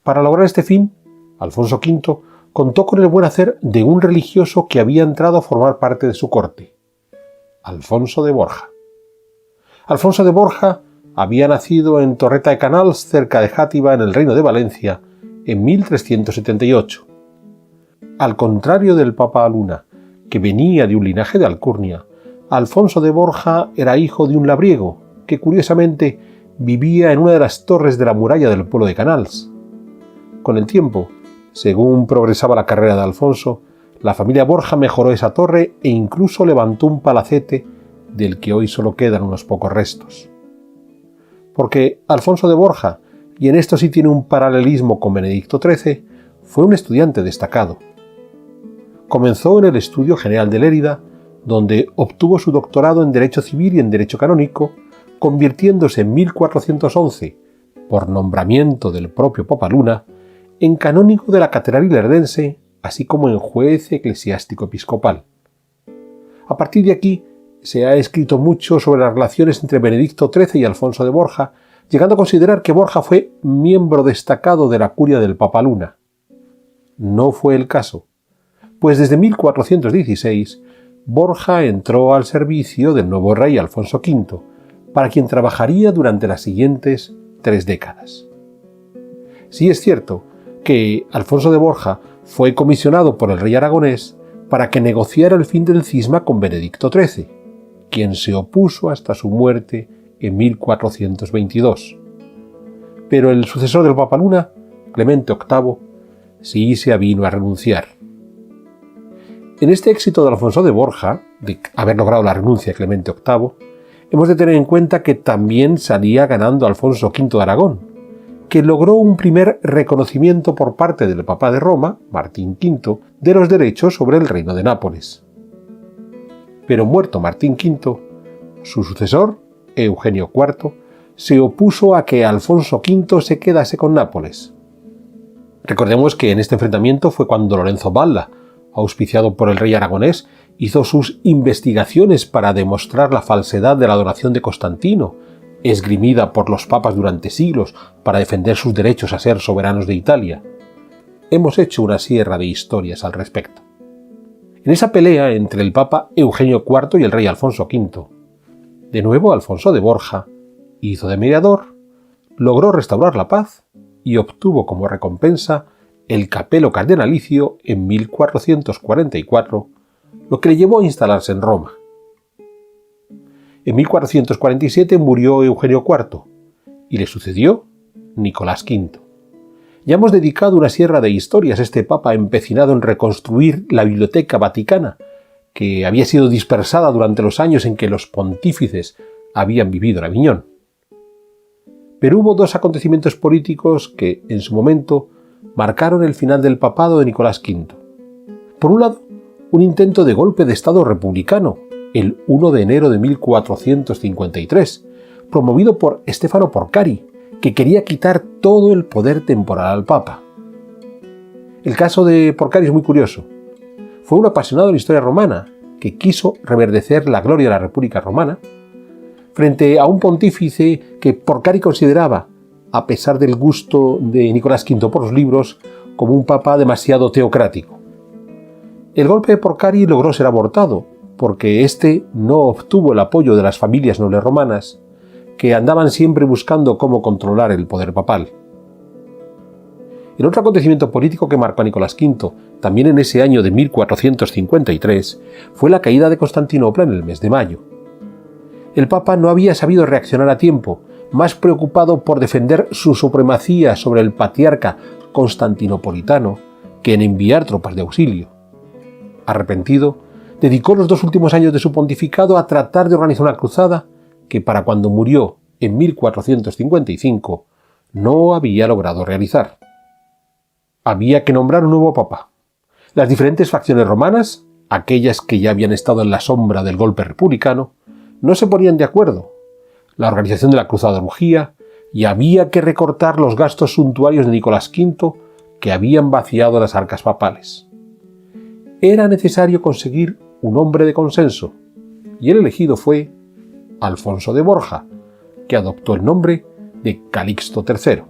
Para lograr este fin, Alfonso V contó con el buen hacer de un religioso que había entrado a formar parte de su corte, Alfonso de Borja. Alfonso de Borja había nacido en Torreta de Canals, cerca de Játiva, en el Reino de Valencia, en 1378. Al contrario del Papa Luna, que venía de un linaje de alcurnia, Alfonso de Borja era hijo de un labriego, que curiosamente vivía en una de las torres de la muralla del pueblo de Canals. Con el tiempo, según progresaba la carrera de Alfonso, la familia Borja mejoró esa torre e incluso levantó un palacete del que hoy solo quedan unos pocos restos. Porque Alfonso de Borja, y en esto sí tiene un paralelismo con Benedicto XIII, fue un estudiante destacado. Comenzó en el Estudio General de Lérida, donde obtuvo su doctorado en Derecho Civil y en Derecho Canónico, convirtiéndose en 1411, por nombramiento del propio Papa Luna, en canónigo de la Catedral Ilerdense, así como en juez eclesiástico episcopal. A partir de aquí, se ha escrito mucho sobre las relaciones entre Benedicto XIII y Alfonso de Borja, llegando a considerar que Borja fue miembro destacado de la curia del Papa Luna. No fue el caso, pues desde 1416 Borja entró al servicio del nuevo rey Alfonso V, para quien trabajaría durante las siguientes 3 décadas. Sí es cierto que Alfonso de Borja fue comisionado por el rey aragonés para que negociara el fin del cisma con Benedicto XIII, quien se opuso hasta su muerte en 1422. Pero el sucesor del Papa Luna, Clemente VIII, sí se avino a renunciar. En este éxito de Alfonso de Borja, de haber logrado la renuncia de Clemente VIII, hemos de tener en cuenta que también salía ganando Alfonso V de Aragón, que logró un primer reconocimiento por parte del Papa de Roma, Martín V, de los derechos sobre el reino de Nápoles. Pero muerto Martín V, su sucesor, Eugenio IV, se opuso a que Alfonso V se quedase con Nápoles. Recordemos que en este enfrentamiento fue cuando Lorenzo Valla, auspiciado por el rey aragonés, hizo sus investigaciones para demostrar la falsedad de la adoración de Constantino, esgrimida por los papas durante siglos para defender sus derechos a ser soberanos de Italia. Hemos hecho una sierra de historias al respecto. En esa pelea entre el Papa Eugenio IV y el rey Alfonso V, de nuevo Alfonso de Borja hizo de mediador, logró restaurar la paz y obtuvo como recompensa el capelo cardenalicio en 1444, lo que le llevó a instalarse en Roma. En 1447 murió Eugenio IV y le sucedió Nicolás V. Ya hemos dedicado una sierra de historias a este papa empecinado en reconstruir la Biblioteca Vaticana, que había sido dispersada durante los años en que los pontífices habían vivido en Aviñón. Pero hubo 2 acontecimientos políticos que, en su momento, marcaron el final del papado de Nicolás V. Por un lado, un intento de golpe de Estado republicano, el 1 de enero de 1453, promovido por Stefano Porcari, que quería quitar todo el poder temporal al Papa. El caso de Porcari es muy curioso. Fue un apasionado de la historia romana, que quiso reverdecer la gloria de la República Romana, frente a un pontífice que Porcari consideraba, a pesar del gusto de Nicolás V por los libros, como un papa demasiado teocrático. El golpe de Porcari logró ser abortado, porque éste no obtuvo el apoyo de las familias nobles romanas, que andaban siempre buscando cómo controlar el poder papal. El otro acontecimiento político que marcó a Nicolás V, también en ese año de 1453, fue la caída de Constantinopla en el mes de mayo. El Papa no había sabido reaccionar a tiempo, más preocupado por defender su supremacía sobre el patriarca constantinopolitano que en enviar tropas de auxilio. Arrepentido, dedicó los 2 últimos años de su pontificado a tratar de organizar una cruzada que para cuando murió en 1455 no había logrado realizar. Había que nombrar un nuevo papa. Las diferentes facciones romanas, aquellas que ya habían estado en la sombra del golpe republicano, no se ponían de acuerdo. La organización de la cruzada urgía y había que recortar los gastos suntuarios de Nicolás V que habían vaciado las arcas papales. Era necesario conseguir un hombre de consenso, y el elegido fue Alfonso de Borja, que adoptó el nombre de Calixto III.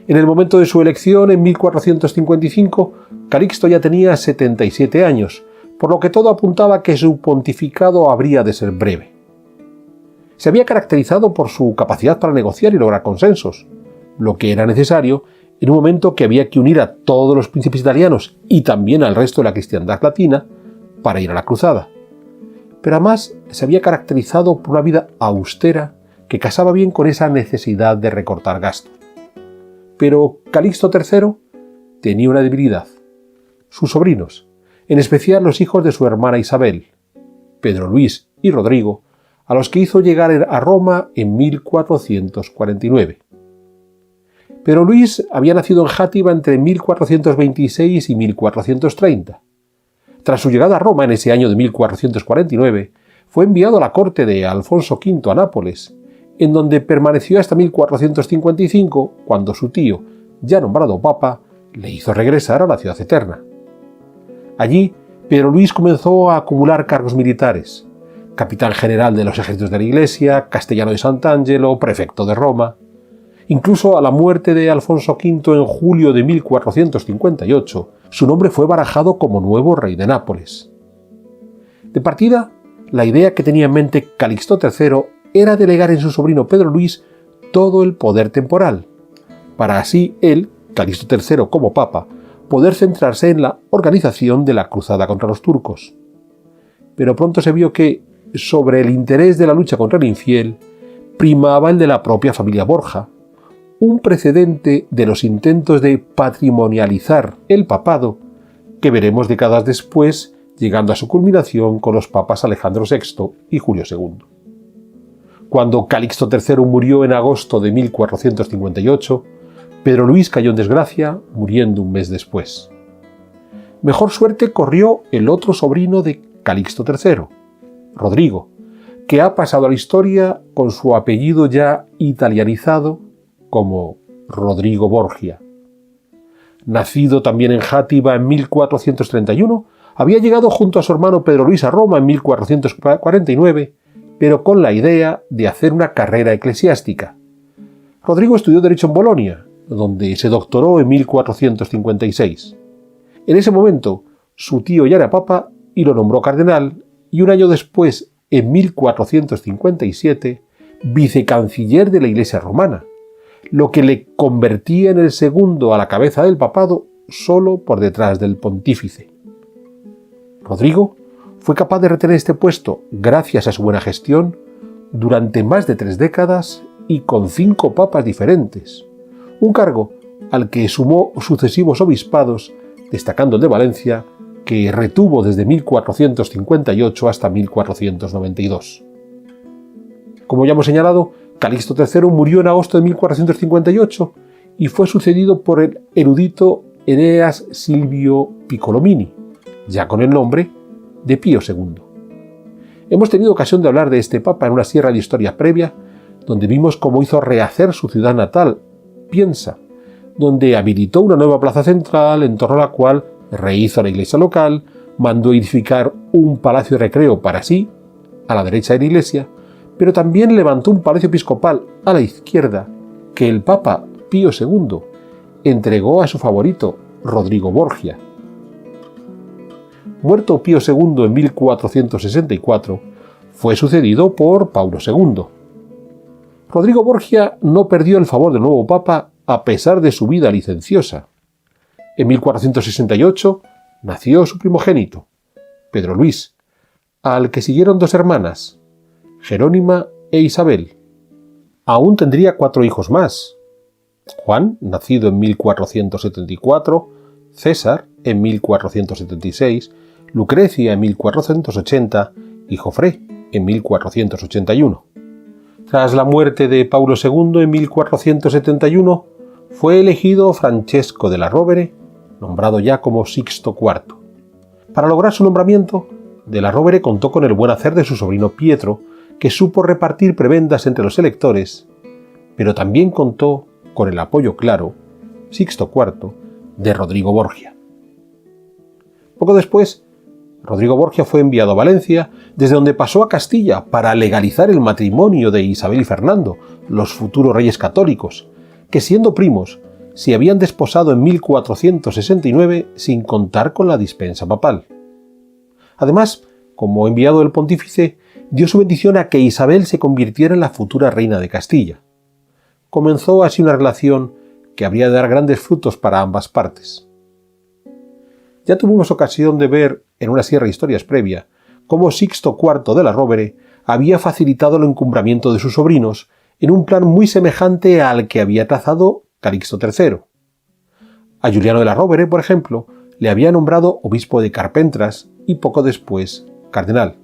En el momento de su elección, en 1455, Calixto ya tenía 77 años, por lo que todo apuntaba a que su pontificado habría de ser breve. Se había caracterizado por su capacidad para negociar y lograr consensos, lo que era necesario en un momento que había que unir a todos los príncipes italianos y también al resto de la cristiandad latina para ir a la cruzada. Pero además se había caracterizado por una vida austera que casaba bien con esa necesidad de recortar gastos. Pero Calixto III tenía una debilidad: sus sobrinos, en especial los hijos de su hermana Isabel, Pedro Luis y Rodrigo, a los que hizo llegar a Roma en 1449. Pedro Luis había nacido en Játiva entre 1426 y 1430. Tras su llegada a Roma en ese año de 1449, fue enviado a la corte de Alfonso V a Nápoles, en donde permaneció hasta 1455, cuando su tío, ya nombrado papa, le hizo regresar a la ciudad eterna. Allí, Pedro Luis comenzó a acumular cargos militares: capitán general de los ejércitos de la Iglesia, castellano de Sant'Angelo, prefecto de Roma. Incluso a la muerte de Alfonso V en julio de 1458, su nombre fue barajado como nuevo rey de Nápoles. De partida, la idea que tenía en mente Calixto III era delegar en su sobrino Pedro Luis todo el poder temporal, para así él, Calixto III como papa, poder centrarse en la organización de la cruzada contra los turcos. Pero pronto se vio que, sobre el interés de la lucha contra el infiel, primaba el de la propia familia Borja, un precedente de los intentos de patrimonializar el papado que veremos décadas después, llegando a su culminación con los papas Alejandro VI y Julio II. Cuando Calixto III murió en agosto de 1458, Pedro Luis cayó en desgracia, muriendo un mes después. Mejor suerte corrió el otro sobrino de Calixto III, Rodrigo, que ha pasado a la historia con su apellido ya italianizado como Rodrigo Borgia. Nacido también en Játiva en 1431, había llegado junto a su hermano Pedro Luis a Roma en 1449, pero con la idea de hacer una carrera eclesiástica. Rodrigo estudió Derecho en Bolonia, donde se doctoró en 1456. En ese momento, su tío ya era papa y lo nombró cardenal, y un año después, en 1457, vicecanciller de la Iglesia romana, lo que le convertía en el segundo a la cabeza del papado solo por detrás del pontífice. Rodrigo fue capaz de retener este puesto gracias a su buena gestión durante más de 3 décadas y con 5 papas diferentes, un cargo al que sumó sucesivos obispados, destacando el de Valencia, que retuvo desde 1458 hasta 1492. Como ya hemos señalado, Calixto III murió en agosto de 1458 y fue sucedido por el erudito Eneas Silvio Piccolomini, ya con el nombre de Pío II. Hemos tenido ocasión de hablar de este papa en una sierra de historia previa, donde vimos cómo hizo rehacer su ciudad natal, Piensa, donde habilitó una nueva plaza central en torno a la cual rehizo la iglesia local, mandó edificar un palacio de recreo para sí, a la derecha de la iglesia, pero también levantó un palacio episcopal a la izquierda que el Papa Pío II entregó a su favorito, Rodrigo Borgia. Muerto Pío II en 1464, fue sucedido por Paulo II. Rodrigo Borgia no perdió el favor del nuevo papa a pesar de su vida licenciosa. En 1468 nació su primogénito, Pedro Luis, al que siguieron 2 hermanas, Jerónima e Isabel. Aún tendría 4 hijos más: Juan, nacido en 1474, César en 1476, Lucrecia en 1480 y Jofré en 1481. Tras la muerte de Paulo II en 1471, fue elegido Francesco de la Rovere, nombrado ya como Sixto IV. Para lograr su nombramiento, de la Rovere contó con el buen hacer de su sobrino Pietro, que supo repartir prebendas entre los electores, pero también contó con el apoyo claro, Sixto IV, de Rodrigo Borgia. Poco después, Rodrigo Borgia fue enviado a Valencia, desde donde pasó a Castilla para legalizar el matrimonio de Isabel y Fernando, los futuros reyes católicos, que siendo primos se habían desposado en 1469 sin contar con la dispensa papal. Además, como enviado del pontífice, dio su bendición a que Isabel se convirtiera en la futura reina de Castilla. Comenzó así una relación que habría de dar grandes frutos para ambas partes. Ya tuvimos ocasión de ver en una Sierra Historias previa cómo Sixto IV de la Rovere había facilitado el encumbramiento de sus sobrinos en un plan muy semejante al que había trazado Calixto III. A Juliano de la Rovere, por ejemplo, le había nombrado obispo de Carpentras y poco después cardenal.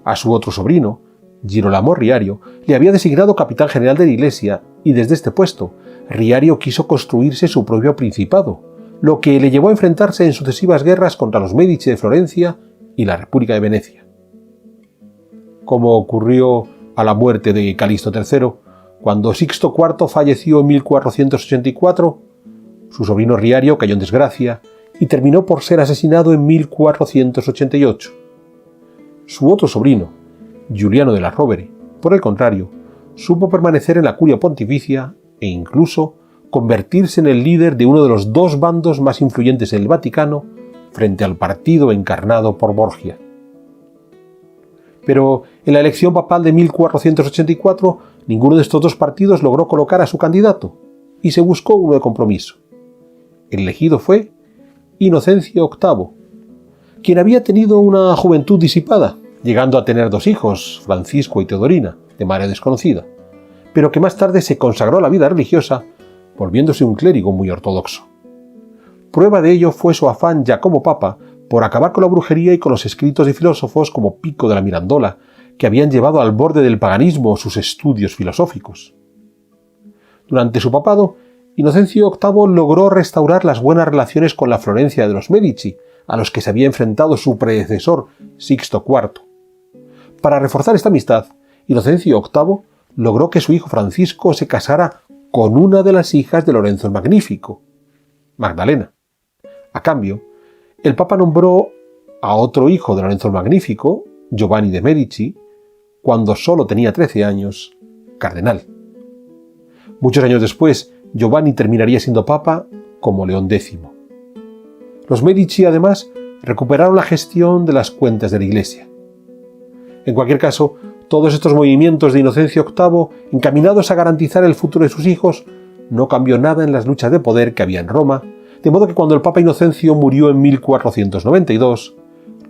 A su otro sobrino, Girolamo Riario, le había designado capitán general de la Iglesia y desde este puesto, Riario quiso construirse su propio principado, lo que le llevó a enfrentarse en sucesivas guerras contra los Medici de Florencia y la República de Venecia. Como ocurrió a la muerte de Calixto III, cuando Sixto IV falleció en 1484, su sobrino Riario cayó en desgracia y terminó por ser asesinado en 1488. Su otro sobrino, Giuliano de la Rovere, por el contrario, supo permanecer en la curia pontificia e incluso convertirse en el líder de uno de los 2 bandos más influyentes en el Vaticano frente al partido encarnado por Borgia. Pero en la elección papal de 1484, ninguno de estos 2 partidos logró colocar a su candidato y se buscó uno de compromiso. El elegido fue Inocencio VIII, quien había tenido una juventud disipada, llegando a tener 2 hijos, Francisco y Teodorina, de madre desconocida, pero que más tarde se consagró a la vida religiosa, volviéndose un clérigo muy ortodoxo. Prueba de ello fue su afán ya como papa por acabar con la brujería y con los escritos de filósofos como Pico de la Mirandola, que habían llevado al borde del paganismo sus estudios filosóficos. Durante su papado, Inocencio VIII logró restaurar las buenas relaciones con la Florencia de los Medici, a los que se había enfrentado su predecesor, Sixto IV. Para reforzar esta amistad, Inocencio VIII logró que su hijo Francisco se casara con una de las hijas de Lorenzo el Magnífico, Magdalena. A cambio, el Papa nombró a otro hijo de Lorenzo el Magnífico, Giovanni de Medici, cuando solo tenía 13 años, cardenal. Muchos años después, Giovanni terminaría siendo papa como León X. Los Medici, además, recuperaron la gestión de las cuentas de la Iglesia. En cualquier caso, todos estos movimientos de Inocencio VIII, encaminados a garantizar el futuro de sus hijos, no cambió nada en las luchas de poder que había en Roma, de modo que cuando el Papa Inocencio murió en 1492,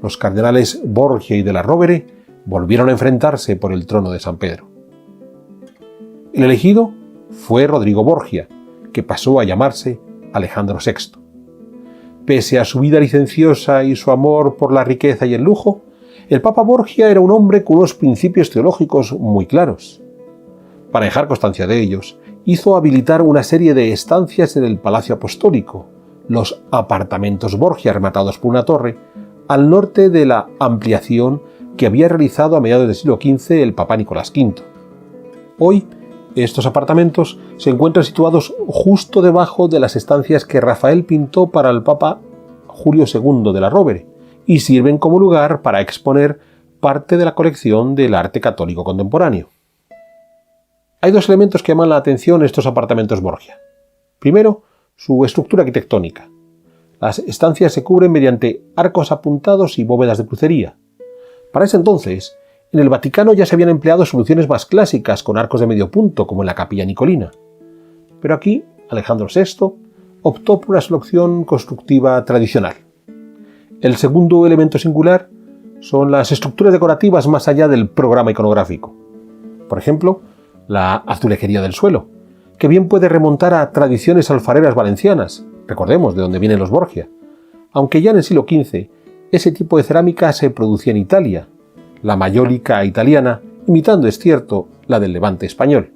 los cardenales Borgia y de la Rovere volvieron a enfrentarse por el trono de San Pedro. El elegido fue Rodrigo Borgia, que pasó a llamarse Alejandro VI. Pese a su vida licenciosa y su amor por la riqueza y el lujo, el Papa Borgia era un hombre con unos principios teológicos muy claros. Para dejar constancia de ellos, hizo habilitar una serie de estancias en el Palacio Apostólico, los apartamentos Borgia rematados por una torre, al norte de la ampliación que había realizado a mediados del siglo XV el Papa Nicolás V. Hoy, estos apartamentos se encuentran situados justo debajo de las estancias que Rafael pintó para el Papa Julio II de la Rovere y sirven como lugar para exponer parte de la colección del arte católico contemporáneo. Hay 2 elementos que llaman la atención en estos apartamentos Borgia. Primero, su estructura arquitectónica. Las estancias se cubren mediante arcos apuntados y bóvedas de crucería. Para ese entonces, En el Vaticano ya se habían empleado soluciones más clásicas con arcos de medio punto, como en la Capilla Nicolina. Pero aquí, Alejandro VI optó por una solución constructiva tradicional. El segundo elemento singular son las estructuras decorativas más allá del programa iconográfico. Por ejemplo, la azulejería del suelo, que bien puede remontar a tradiciones alfareras valencianas, recordemos de dónde vienen los Borgia, aunque ya en el siglo XV ese tipo de cerámica se producía en Italia, la mayólica italiana, imitando, es cierto, la del Levante español.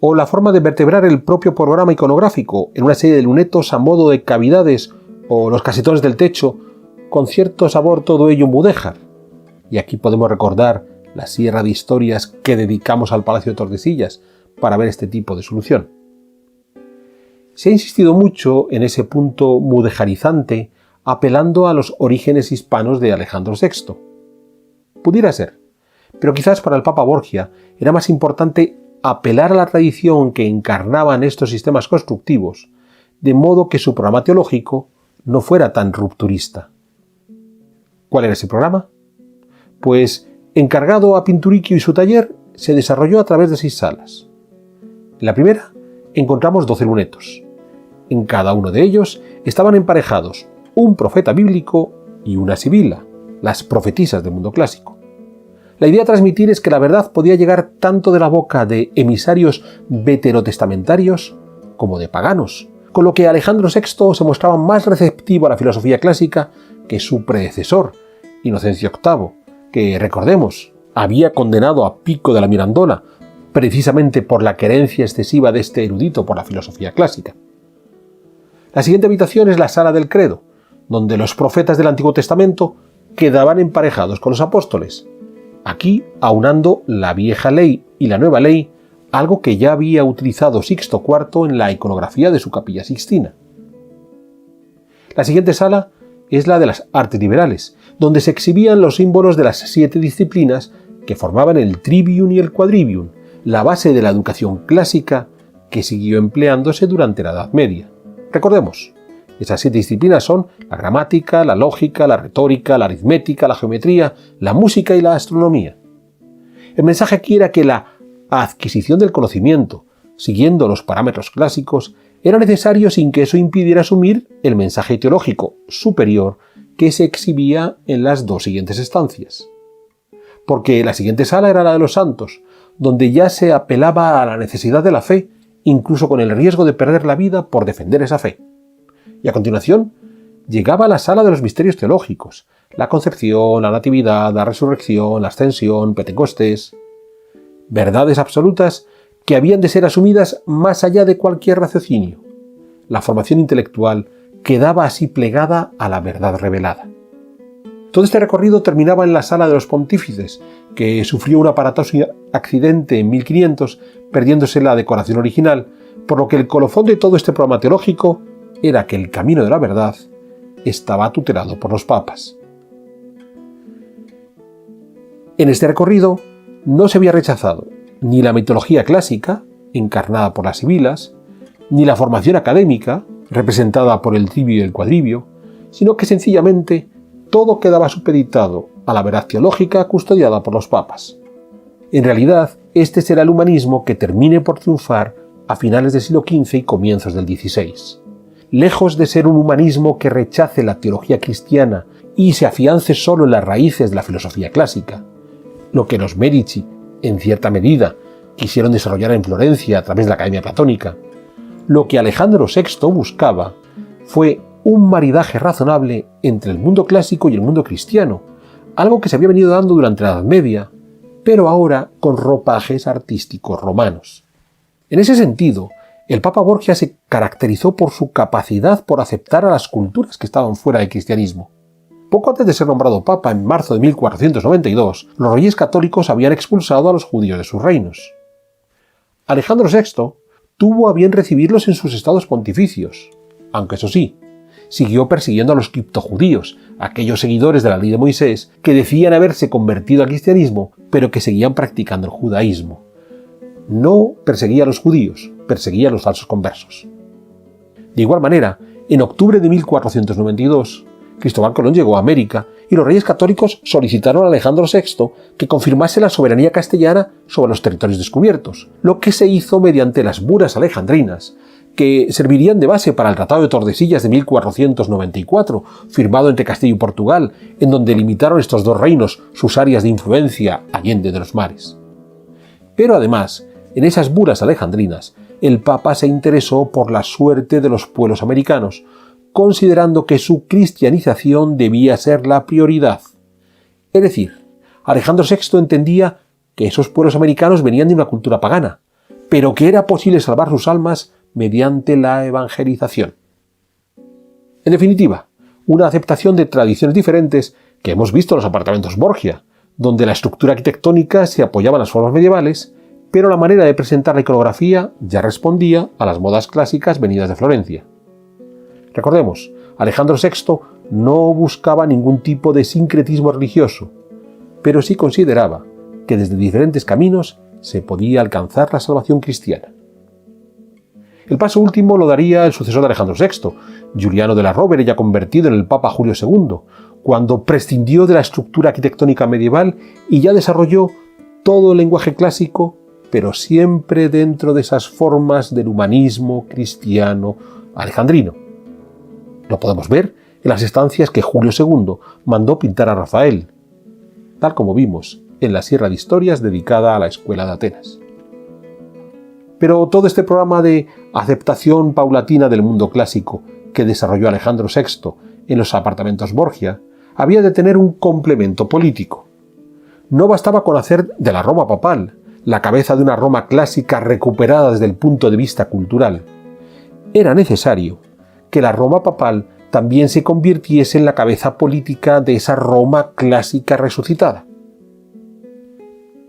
O la forma de vertebrar el propio programa iconográfico en una serie de lunetos a modo de cavidades o los casetones del techo, con cierto sabor todo ello mudéjar. Y aquí podemos recordar la sierra de historias que dedicamos al Palacio de Tordesillas para ver este tipo de solución. Se ha insistido mucho en ese punto mudejarizante, apelando a los orígenes hispanos de Alejandro VI. Pudiera ser, pero quizás para el Papa Borgia era más importante apelar a la tradición que encarnaban estos sistemas constructivos, de modo que su programa teológico no fuera tan rupturista. ¿Cuál era ese programa? Pues, encargado a Pinturicchio y su taller, se desarrolló a través de 6 salas. En la primera encontramos 12 lunetos. En cada uno de ellos estaban emparejados un profeta bíblico y una sibila, las profetisas del mundo clásico. La idea a transmitir es que la verdad podía llegar tanto de la boca de emisarios veterotestamentarios como de paganos, con lo que Alejandro VI se mostraba más receptivo a la filosofía clásica que su predecesor, Inocencio VIII, que, recordemos, había condenado a Pico de la Mirandola precisamente por la querencia excesiva de este erudito por la filosofía clásica. La siguiente habitación es la sala del credo, donde los profetas del Antiguo Testamento quedaban emparejados con los apóstoles, aquí aunando la vieja ley y la nueva ley, algo que ya había utilizado Sixto IV en la iconografía de su Capilla Sixtina. La siguiente sala es la de las artes liberales, donde se exhibían los símbolos de las 7 disciplinas que formaban el trivium y el quadrivium, la base de la educación clásica que siguió empleándose durante la Edad Media. Recordemos, esas 7 disciplinas son la gramática, la lógica, la retórica, la aritmética, la geometría, la música y la astronomía. El mensaje aquí era que la adquisición del conocimiento, siguiendo los parámetros clásicos, era necesario sin que eso impidiera asumir el mensaje teológico superior que se exhibía en las 2 siguientes estancias. Porque la siguiente sala era la de los santos, donde ya se apelaba a la necesidad de la fe, incluso con el riesgo de perder la vida por defender esa fe. Y a continuación llegaba la sala de los misterios teológicos, la concepción, la natividad, la resurrección, la ascensión, Pentecostés, verdades absolutas que habían de ser asumidas más allá de cualquier raciocinio. La formación intelectual quedaba así plegada a la verdad revelada. Todo este recorrido terminaba en la sala de los pontífices, que sufrió un aparatoso accidente en 1500, perdiéndose la decoración original, por lo que el colofón de todo este programa teológico era que el camino de la verdad estaba tutelado por los papas. En este recorrido no se había rechazado ni la mitología clásica, encarnada por las sibilas, ni la formación académica, representada por el trivio y el quadrivio, sino que sencillamente todo quedaba supeditado a la verdad teológica custodiada por los papas. En realidad, este será el humanismo que termine por triunfar a finales del siglo XV y comienzos del XVI. Lejos de ser un humanismo que rechace la teología cristiana y se afiance solo en las raíces de la filosofía clásica, lo que los Medici, en cierta medida, quisieron desarrollar en Florencia a través de la Academia Platónica, lo que Alejandro VI buscaba fue un maridaje razonable entre el mundo clásico y el mundo cristiano, algo que se había venido dando durante la Edad Media, pero ahora con ropajes artísticos romanos. En ese sentido, el Papa Borgia se caracterizó por su capacidad por aceptar a las culturas que estaban fuera del cristianismo. Poco antes de ser nombrado Papa en marzo de 1492, los reyes católicos habían expulsado a los judíos de sus reinos. Alejandro VI tuvo a bien recibirlos en sus estados pontificios, aunque eso sí, siguió persiguiendo a los criptojudíos, aquellos seguidores de la ley de Moisés que decían haberse convertido al cristianismo, pero que seguían practicando el judaísmo. No perseguía a los judíos, perseguía a los falsos conversos. De igual manera, en octubre de 1492, Cristóbal Colón llegó a América y los reyes católicos solicitaron a Alejandro VI que confirmase la soberanía castellana sobre los territorios descubiertos, lo que se hizo mediante las buras alejandrinas, que servirían de base para el Tratado de Tordesillas de 1494, firmado entre Castilla y Portugal, en donde limitaron estos dos reinos sus áreas de influencia allende de los mares. Pero además, en esas buras alejandrinas, el Papa se interesó por la suerte de los pueblos americanos, considerando que su cristianización debía ser la prioridad. Es decir, Alejandro VI entendía que esos pueblos americanos venían de una cultura pagana, pero que era posible salvar sus almas mediante la evangelización. En definitiva, una aceptación de tradiciones diferentes que hemos visto en los apartamentos Borgia, donde la estructura arquitectónica se apoyaba en las formas medievales, pero la manera de presentar la iconografía ya respondía a las modas clásicas venidas de Florencia. Recordemos, Alejandro VI no buscaba ningún tipo de sincretismo religioso, pero sí consideraba que desde diferentes caminos se podía alcanzar la salvación cristiana. El paso último lo daría el sucesor de Alejandro VI, Giuliano della Rovere, ya convertido en el Papa Julio II, cuando prescindió de la estructura arquitectónica medieval y ya desarrolló todo el lenguaje clásico, pero siempre dentro de esas formas del humanismo cristiano alejandrino. Lo podemos ver en las estancias que Julio II mandó pintar a Rafael, tal como vimos en la Sierra de Historias dedicada a la Escuela de Atenas. Pero todo este programa de aceptación paulatina del mundo clásico que desarrolló Alejandro VI en los apartamentos Borgia había de tener un complemento político. No bastaba con hacer de la Roma papal la cabeza de una Roma clásica recuperada desde el punto de vista cultural. Era necesario que la Roma papal también se convirtiese en la cabeza política de esa Roma clásica resucitada.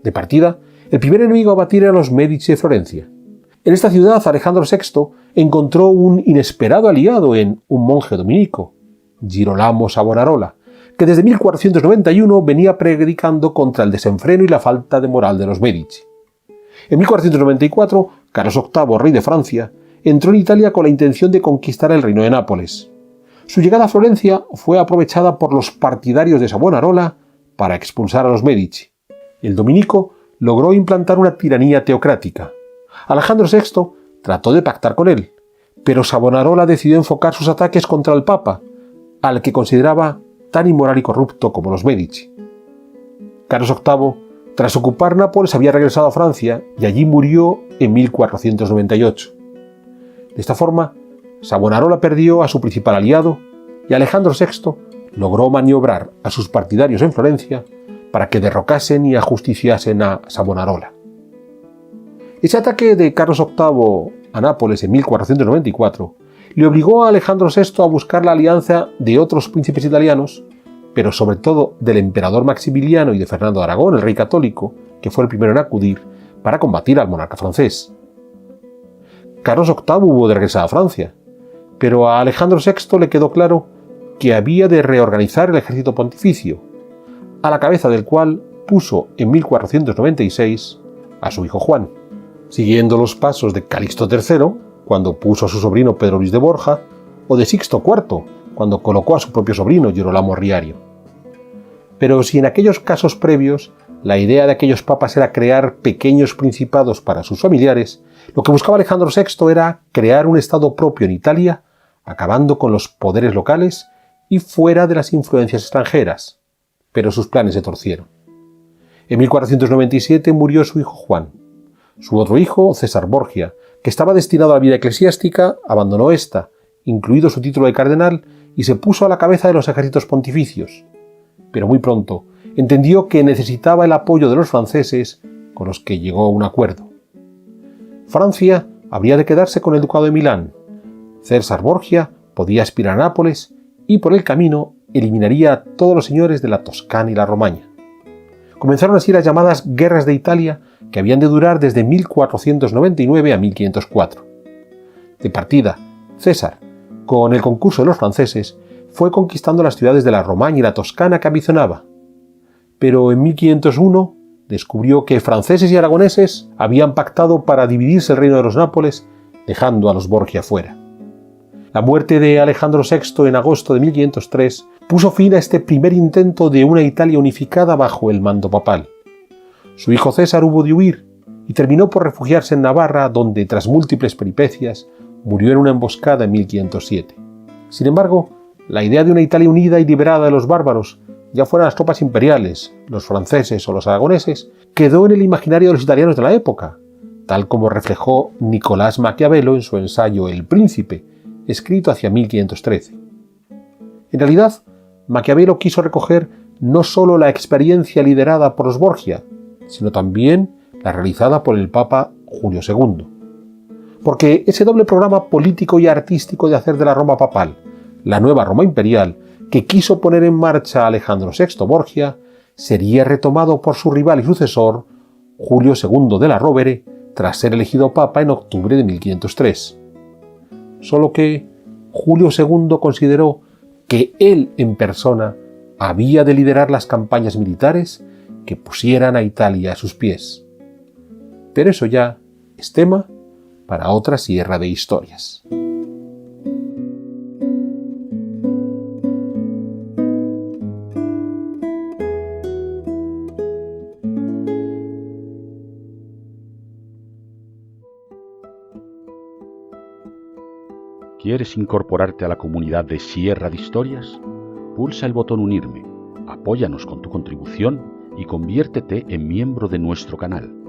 De partida, el primer enemigo a batir eran los Medici de Florencia. En esta ciudad, Alejandro VI encontró un inesperado aliado en un monje dominico, Girolamo Savonarola, que desde 1491 venía predicando contra el desenfreno y la falta de moral de los Medici. En 1494, Carlos VIII, rey de Francia, entró en Italia con la intención de conquistar el reino de Nápoles. Su llegada a Florencia fue aprovechada por los partidarios de Savonarola para expulsar a los Medici. El dominico logró implantar una tiranía teocrática. Alejandro VI trató de pactar con él, pero Savonarola decidió enfocar sus ataques contra el Papa, al que consideraba tan inmoral y corrupto como los Medici. Carlos VIII, tras ocupar Nápoles, había regresado a Francia y allí murió en 1498. De esta forma, Savonarola perdió a su principal aliado y Alejandro VI logró maniobrar a sus partidarios en Florencia para que derrocasen y ajusticiasen a Savonarola. Ese ataque de Carlos VIII a Nápoles en 1494 le obligó a Alejandro VI a buscar la alianza de otros príncipes italianos, pero sobre todo del emperador Maximiliano y de Fernando de Aragón, el rey católico, que fue el primero en acudir para combatir al monarca francés. Carlos VIII hubo de regresar a Francia, pero a Alejandro VI le quedó claro que había de reorganizar el ejército pontificio, a la cabeza del cual puso en 1496 a su hijo Juan, siguiendo los pasos de Calixto III, cuando puso a su sobrino Pedro Luis de Borja, o de Sixto IV, cuando colocó a su propio sobrino Girolamo Riario. Pero si en aquellos casos previos la idea de aquellos papas era crear pequeños principados para sus familiares, lo que buscaba Alejandro VI era crear un estado propio en Italia, acabando con los poderes locales y fuera de las influencias extranjeras. Pero sus planes se torcieron. En 1497 murió su hijo Juan. Su otro hijo, César Borgia, que estaba destinado a la vida eclesiástica, abandonó esta, incluido su título de cardenal, y se puso a la cabeza de los ejércitos pontificios. Pero muy pronto entendió que necesitaba el apoyo de los franceses, con los que llegó a un acuerdo. Francia habría de quedarse con el ducado de Milán. César Borgia podía aspirar a Nápoles y por el camino eliminaría a todos los señores de la Toscana y la Romaña. Comenzaron así las llamadas Guerras de Italia, que habían de durar desde 1499 a 1504. De partida, César, con el concurso de los franceses, fue conquistando las ciudades de la Romaña y la Toscana que ambicionaba. Pero en 1501 descubrió que franceses y aragoneses habían pactado para dividirse el reino de los Nápoles, dejando a los Borgia fuera. La muerte de Alejandro VI en agosto de 1503 puso fin a este primer intento de una Italia unificada bajo el mando papal. Su hijo César hubo de huir y terminó por refugiarse en Navarra, donde, tras múltiples peripecias, murió en una emboscada en 1507. Sin embargo, la idea de una Italia unida y liberada de los bárbaros, ya fueran las tropas imperiales, los franceses o los aragoneses, quedó en el imaginario de los italianos de la época, tal como reflejó Nicolás Maquiavelo en su ensayo El Príncipe, escrito hacia 1513. En realidad, Maquiavelo quiso recoger no solo la experiencia liderada por los Borgia, sino también la realizada por el Papa Julio II. Porque ese doble programa político y artístico de hacer de la Roma papal la nueva Roma imperial que quiso poner en marcha Alejandro VI Borgia sería retomado por su rival y sucesor, Julio II de la Rovere, tras ser elegido papa en octubre de 1503. Solo que Julio II consideró que él en persona había de liderar las campañas militares que pusieran a Italia a sus pies. Pero eso ya es tema para otra sierra de historias. ¿Quieres incorporarte a la comunidad de Sierra de Historias? Pulsa el botón Unirme, apóyanos con tu contribución y conviértete en miembro de nuestro canal.